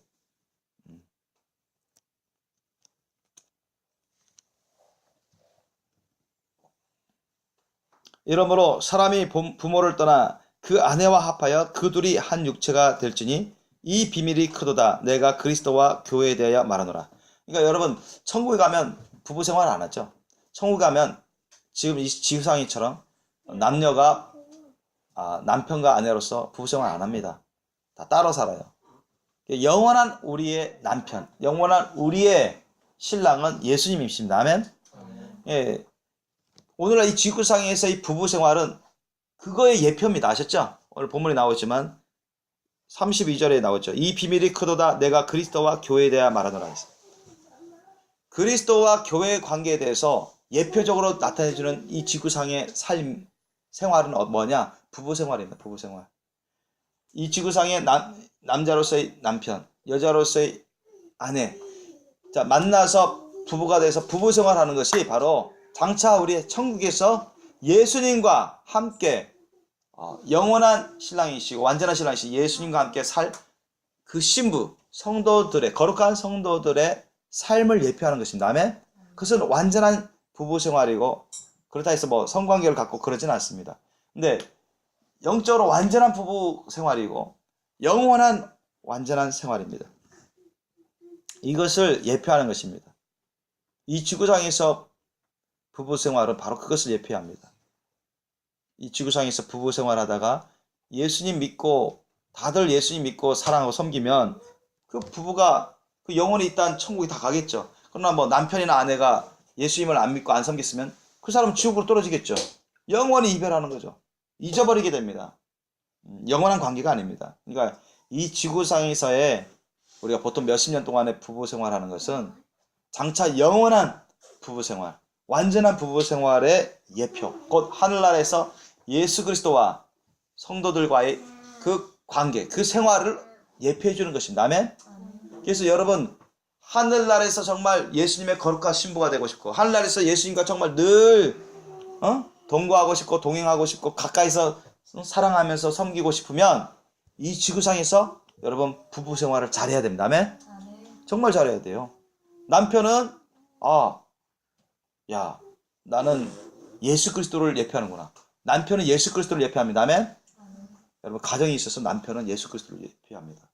이러므로 사람이 부모를 떠나 그 아내와 합하여 그 둘이 한 육체가 될지니 이 비밀이 크도다. 내가 그리스도와 교회에 대하여 말하노라. 그러니까 여러분, 천국에 가면 부부 생활 안 하죠. 천국에 가면 지금 이 지상이처럼 남녀가 남편과 아내로서 부부 생활 안 합니다. 다 따로 살아요. 영원한 우리의 남편, 영원한 우리의 신랑은 예수님이십니다. 아멘? 예. 오늘날 이 지구상에서 이 부부 생활은 그거의 예표입니다. 아셨죠? 오늘 본문에 나오지만 32절에 나오죠. 이 비밀이 크도다. 내가 그리스도와 교회에 대하여 말하노라 했어요. 그리스도와 교회의 관계에 대해서 예표적으로 나타내주는 이 지구상의 삶, 생활은 뭐냐? 부부 생활입니다. 부부 생활. 이 지구상의 남자로서의 남편, 여자로서의 아내, 자, 만나서 부부가 돼서 부부 생활하는 것이 바로 장차 우리 천국에서 예수님과 함께 영원한 신랑이시고 완전한 신랑이시고 예수님과 함께 살 그 신부, 성도들의 거룩한 성도들의 삶을 예표하는 것입니다. 아멘. 그것은 완전한 부부 생활이고 그렇다 해서 뭐 성관계를 갖고 그러진 않습니다. 근데 영적으로 완전한 부부 생활이고 영원한 완전한 생활입니다. 이것을 예표하는 것입니다. 이 지구상에서 부부 생활은 바로 그것을 예표합니다. 이 지구상에서 부부 생활하다가 예수님 믿고 다들 예수님 믿고 사랑하고 섬기면 그 부부가 그 영혼이 일단 천국에 다 가겠죠. 그러나 뭐 남편이나 아내가 예수님을 안 믿고 안 섬겼으면 그 사람은 지옥으로 떨어지겠죠. 영원히 이별하는 거죠. 잊어버리게 됩니다. 영원한 관계가 아닙니다. 그러니까 이 지구상에서의 우리가 보통 몇십 년 동안의 부부 생활하는 것은 장차 영원한 부부 생활, 완전한 부부 생활의 예표, 곧 하늘나라에서 예수 그리스도와 성도들과의 그 관계, 그 생활을 예표해 주는 것입니다. 아멘. 그래서 여러분 하늘나라에서 정말 예수님의 거룩한 신부가 되고 싶고 하늘나라에서 예수님과 정말 늘 동거하고 싶고 동행하고 싶고 가까이서 사랑하면서 섬기고 싶으면 이 지구상에서 여러분 부부 생활을 잘해야 됩니다. 아멘. 정말 잘해야 돼요. 남편은 나는 예수 그리스도를 예표하는구나. 남편은 예수 그리스도를 예표합니다. 아멘. 여러분 가정이 있어서 남편은 예수 그리스도를 예표합니다.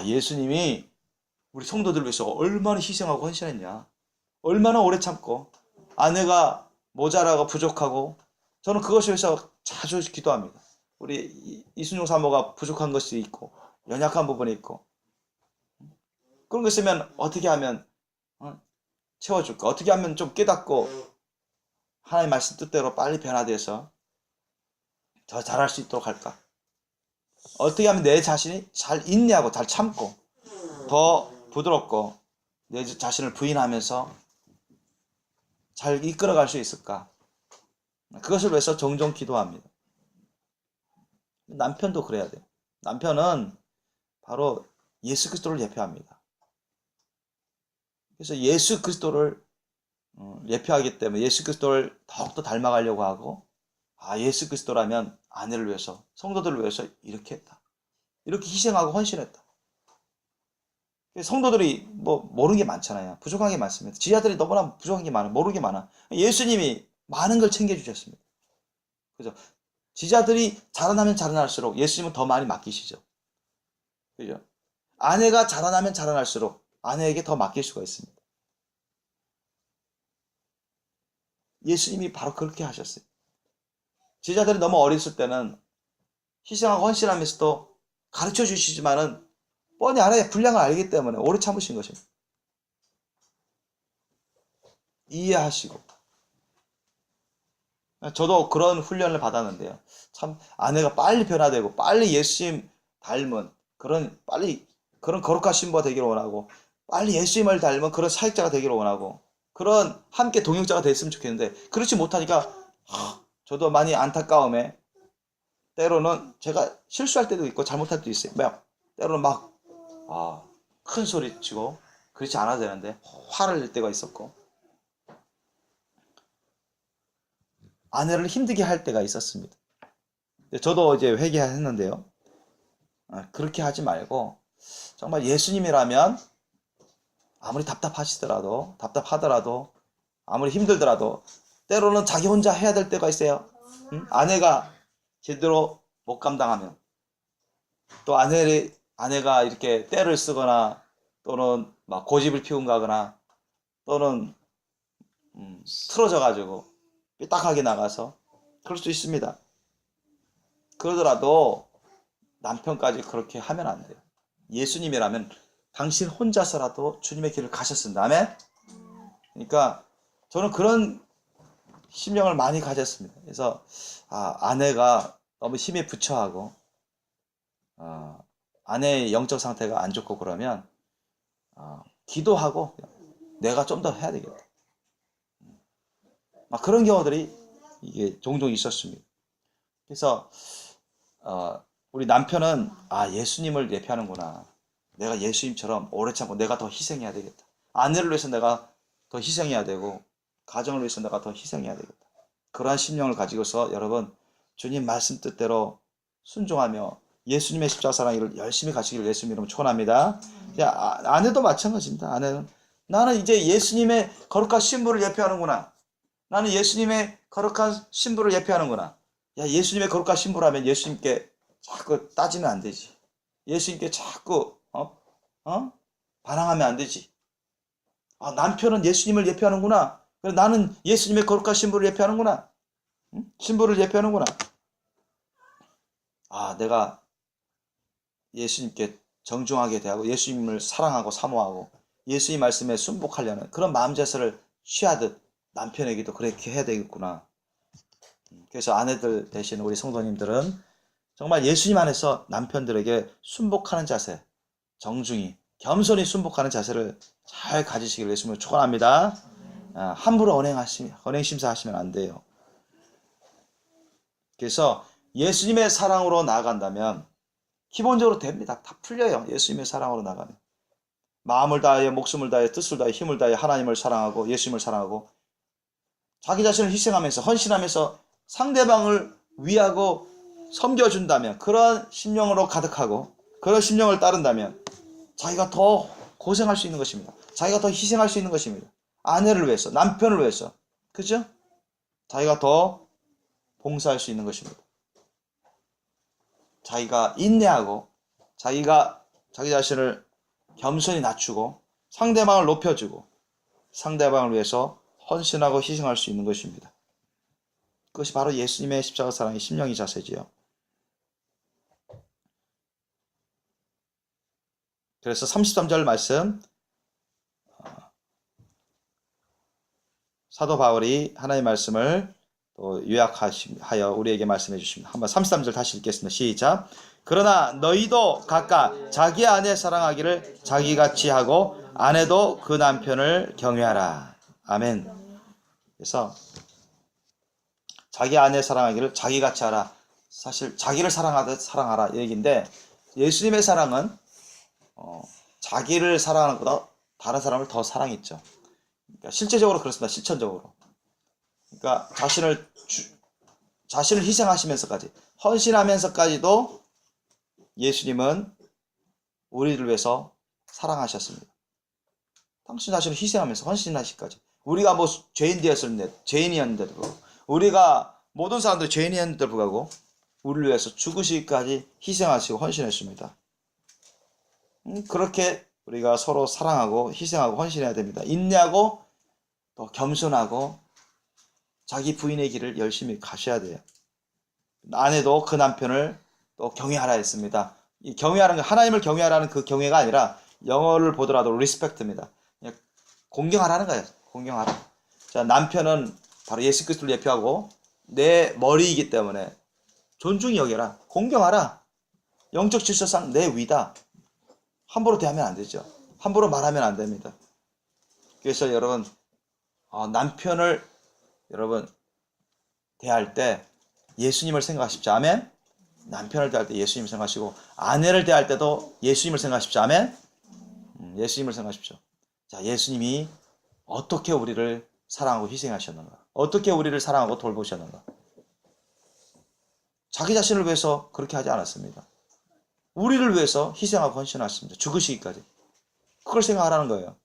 예수님이 우리 성도들 위해서 얼마나 희생하고 헌신했냐. 얼마나 오래 참고 아내가 모자라고 부족하고 저는 그것을 위해서 자주 기도합니다. 우리 이순용 사모가 부족한 것이 있고 연약한 부분이 있고 그런 거 있으면 어떻게 하면 채워줄까? 어떻게 하면 좀 깨닫고 하나님의 말씀 뜻대로 빨리 변화돼서 더 잘할 수 있도록 할까? 어떻게 하면 내 자신이 잘 인내하고 잘 참고 더 부드럽고 내 자신을 부인하면서 잘 이끌어갈 수 있을까? 그것을 위해서 종종 기도합니다. 남편도 그래야 돼요. 남편은 바로 예수 그리스도를 예표합니다. 그래서 예수 그리스도를 예표하기 때문에 예수 그리스도를 더욱더 닮아가려고 하고 예수 그리스도라면 아내를 위해서 성도들을 위해서 이렇게 했다. 이렇게 희생하고 헌신했다. 성도들이 뭐 모르는 게 많잖아요. 부족한 게 많습니다. 지하들이 너무나 부족한 게 많아. 모르는 게 많아. 예수님이 많은 걸 챙겨주셨습니다. 그죠? 지자들이 자라나면 자라날수록 예수님은 더 많이 맡기시죠. 그죠? 아내가 자라나면 자라날수록 아내에게 더 맡길 수가 있습니다. 예수님이 바로 그렇게 하셨어요. 제자들이 너무 어렸을 때는 희생하고 헌신하면서도 가르쳐 주시지만은 뻔히 알아야 분량을 알기 때문에 오래 참으신 것입니다. 이해하시고. 저도 그런 훈련을 받았는데요. 참 아내가 빨리 변화되고 빨리 예수님 닮은 그런 거룩한 신부가 되기를 원하고 빨리 예수님을 닮은 그런 사역자가 되기를 원하고 그런 함께 동역자가 됐으면 좋겠는데 그렇지 못하니까 저도 많이 안타까움에 때로는 제가 실수할 때도 있고 잘못할 때도 있어요. 때로는 큰 소리 치고 그렇지 않아도 되는데 화를 낼 때가 있었고 아내를 힘들게 할 때가 있었습니다. 저도 이제 회개했는데요. 그렇게 하지 말고 정말 예수님이라면 아무리 답답하더라도 아무리 힘들더라도 때로는 자기 혼자 해야 될 때가 있어요. 아내가 제대로 못 감당하면 또 아내가 이렇게 떼를 쓰거나 또는 막 고집을 피운다거나 또는 틀어져 가지고 삐딱하게 나가서 그럴 수 있습니다. 그러더라도 남편까지 그렇게 하면 안 돼요. 예수님이라면 당신 혼자서라도 주님의 길을 가셨습니다. 아멘? 그러니까 저는 그런 심령을 많이 가졌습니다. 그래서 아내가 너무 힘에 부처하고 아내의 영적 상태가 안 좋고 그러면 기도하고 내가 좀 더 해야 되겠다. 그런 경우들이 이게 종종 있었습니다. 그래서 우리 남편은 예수님을 예표하는구나. 내가 예수님처럼 오래 참고 내가 더 희생해야 되겠다. 아내를 위해서 내가 더 희생해야 되고 가정을 위해서 내가 더 희생해야 되겠다. 그러한 심령을 가지고서 여러분 주님 말씀 뜻대로 순종하며 예수님의 십자가 사랑 일을 열심히 가시기를 예수님 이름으로 축원합니다. 아내도 마찬가지입니다. 아내는 나는 이제 예수님의 거룩한 신부를 예표하는구나. 나는 예수님의 거룩한 신부를 예표하는구나. 야, 예수님의 거룩한 신부라면 예수님께 자꾸 따지면 안 되지. 예수님께 자꾸 반항하면 안 되지. 아, 남편은 예수님을 예표하는구나. 그래, 나는 예수님의 거룩한 신부를 예표하는구나. 응? 신부를 예표하는구나. 아, 내가 예수님께 정중하게 대하고 예수님을 사랑하고 사모하고 예수님 말씀에 순복하려는 그런 마음 자세를 취하듯 남편에게도 그렇게 해야 되겠구나. 그래서 아내들 되시는 우리 성도님들은 정말 예수님 안에서 남편들에게 순복하는 자세, 정중히 겸손히 순복하는 자세를 잘 가지시기를 예수님을 축원합니다. 함부로 언행심사하시면 안 돼요. 그래서 예수님의 사랑으로 나아간다면 기본적으로 됩니다. 다 풀려요. 예수님의 사랑으로 나가면. 마음을 다해, 목숨을 다해, 뜻을 다해, 힘을 다해 하나님을 사랑하고 예수님을 사랑하고 자기 자신을 희생하면서 헌신하면서 상대방을 위하고 섬겨준다면, 그런 심령으로 가득하고 그런 심령을 따른다면 자기가 더 고생할 수 있는 것입니다. 자기가 더 희생할 수 있는 것입니다. 아내를 위해서, 남편을 위해서, 그죠? 자기가 더 봉사할 수 있는 것입니다. 자기가 인내하고 자기가 자기 자신을 겸손히 낮추고 상대방을 높여주고 상대방을 위해서 헌신하고 희생할 수 있는 것입니다. 그것이 바로 예수님의 십자가 사랑의 심령의 자세지요. 그래서 33절 말씀, 사도 바울이 하나님의 말씀을 또 요약하여 우리에게 말씀해 주십니다. 한번 33절 다시 읽겠습니다. 시작. 그러나 너희도 각각 자기 아내 사랑하기를 자기같이 하고 아내도 그 남편을 경외하라. 아멘. 그래서 자기 아내 사랑하기를 자기같이 하라. 사실 자기를 사랑하듯 사랑하라 이 얘기인데, 예수님의 사랑은 자기를 사랑하는 것보다 다른 사람을 더 사랑했죠. 그러니까 실제적으로 그렇습니다. 실천적으로. 그러니까 자신을 희생하시면서까지, 헌신하면서까지도 예수님은 우리를 위해서 사랑하셨습니다. 당신 자신을 희생하면서 헌신하시기까지. 우리가 뭐 죄인이었는데도 불구하고, 우리가 모든 사람들이 죄인이었는데도 불구하고 우리를 위해서 죽으시기까지 희생하시고 헌신했습니다. 그렇게 우리가 서로 사랑하고 희생하고 헌신해야 됩니다. 인내하고 또 겸손하고 자기 부인의 길을 열심히 가셔야 돼요. 아내도 그 남편을 또 경외하라 했습니다. 이 경외하는 건 하나님을 경외하라는 그 경외가 아니라 영어를 보더라도 리스펙트입니다. 그냥 공경하라는 거예요. 공경하라. 자, 남편은 바로 예수 그리스도를 예표하고 내 머리이기 때문에 존중히 여겨라. 공경하라. 영적 질서상 내 위다. 함부로 대하면 안 되죠. 함부로 말하면 안 됩니다. 그래서 여러분, 남편을 여러분 대할 때 예수님을 생각하십시오. 아멘. 남편을 대할 때 예수님을 생각하시고 아내를 대할 때도 예수님을 생각하십시오. 아멘. 예수님을 생각하십시오. 자, 예수님이 어떻게 우리를 사랑하고 희생하셨는가? 어떻게 우리를 사랑하고 돌보셨는가? 자기 자신을 위해서 그렇게 하지 않았습니다. 우리를 위해서 희생하고 헌신하셨습니다. 죽으시기까지. 그걸 생각하라는 거예요.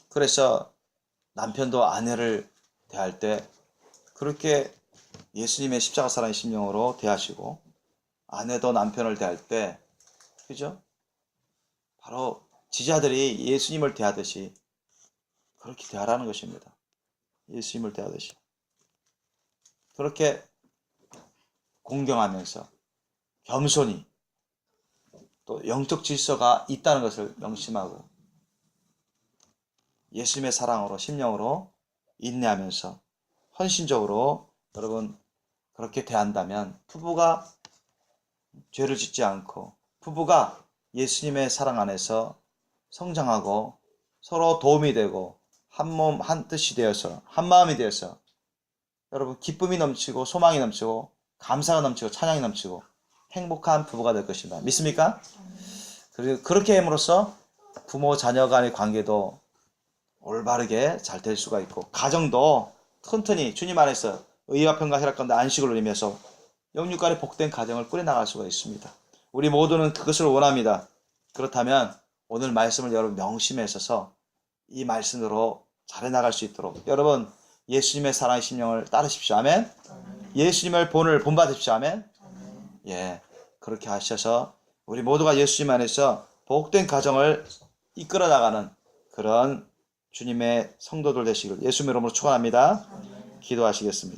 그래서 남편도 아내를 대할 때 그렇게 예수님의 십자가 사랑의 심령으로 대하시고, 아내도 남편을 대할 때, 그죠? 바로 지자들이 예수님을 대하듯이 그렇게 대하라는 것입니다. 예수님을 대하듯이. 그렇게 공경하면서 겸손히 또 영적 질서가 있다는 것을 명심하고 예수님의 사랑으로 심령으로 인내하면서 헌신적으로 여러분 그렇게 대한다면 부부가 죄를 짓지 않고 부부가 예수님의 사랑 안에서 성장하고 서로 도움이 되고 한 몸 한 뜻이 되어서 한 마음이 되어서 여러분 기쁨이 넘치고 소망이 넘치고 감사가 넘치고 찬양이 넘치고 행복한 부부가 될 것입니다. 믿습니까? 그리고 그렇게 함으로써 부모 자녀 간의 관계도 올바르게 잘 될 수가 있고 가정도 튼튼히 주님 안에서 의와 평강 쾌락 가운데 안식을 누리면서 영육간의 복된 가정을 꾸려나갈 수가 있습니다. 우리 모두는 그것을 원합니다. 그렇다면 오늘 말씀을 여러분 명심하셔서 이 말씀으로 잘해나갈 수 있도록 여러분 예수님의 사랑의 심령을 따르십시오. 아멘. 예수님을 본받으십시오. 아멘. 예, 그렇게 하셔서 우리 모두가 예수님 안에서 복된 가정을 이끌어 나가는 그런 주님의 성도들 되시기를 예수님의 이름으로 축원합니다. 기도하시겠습니다.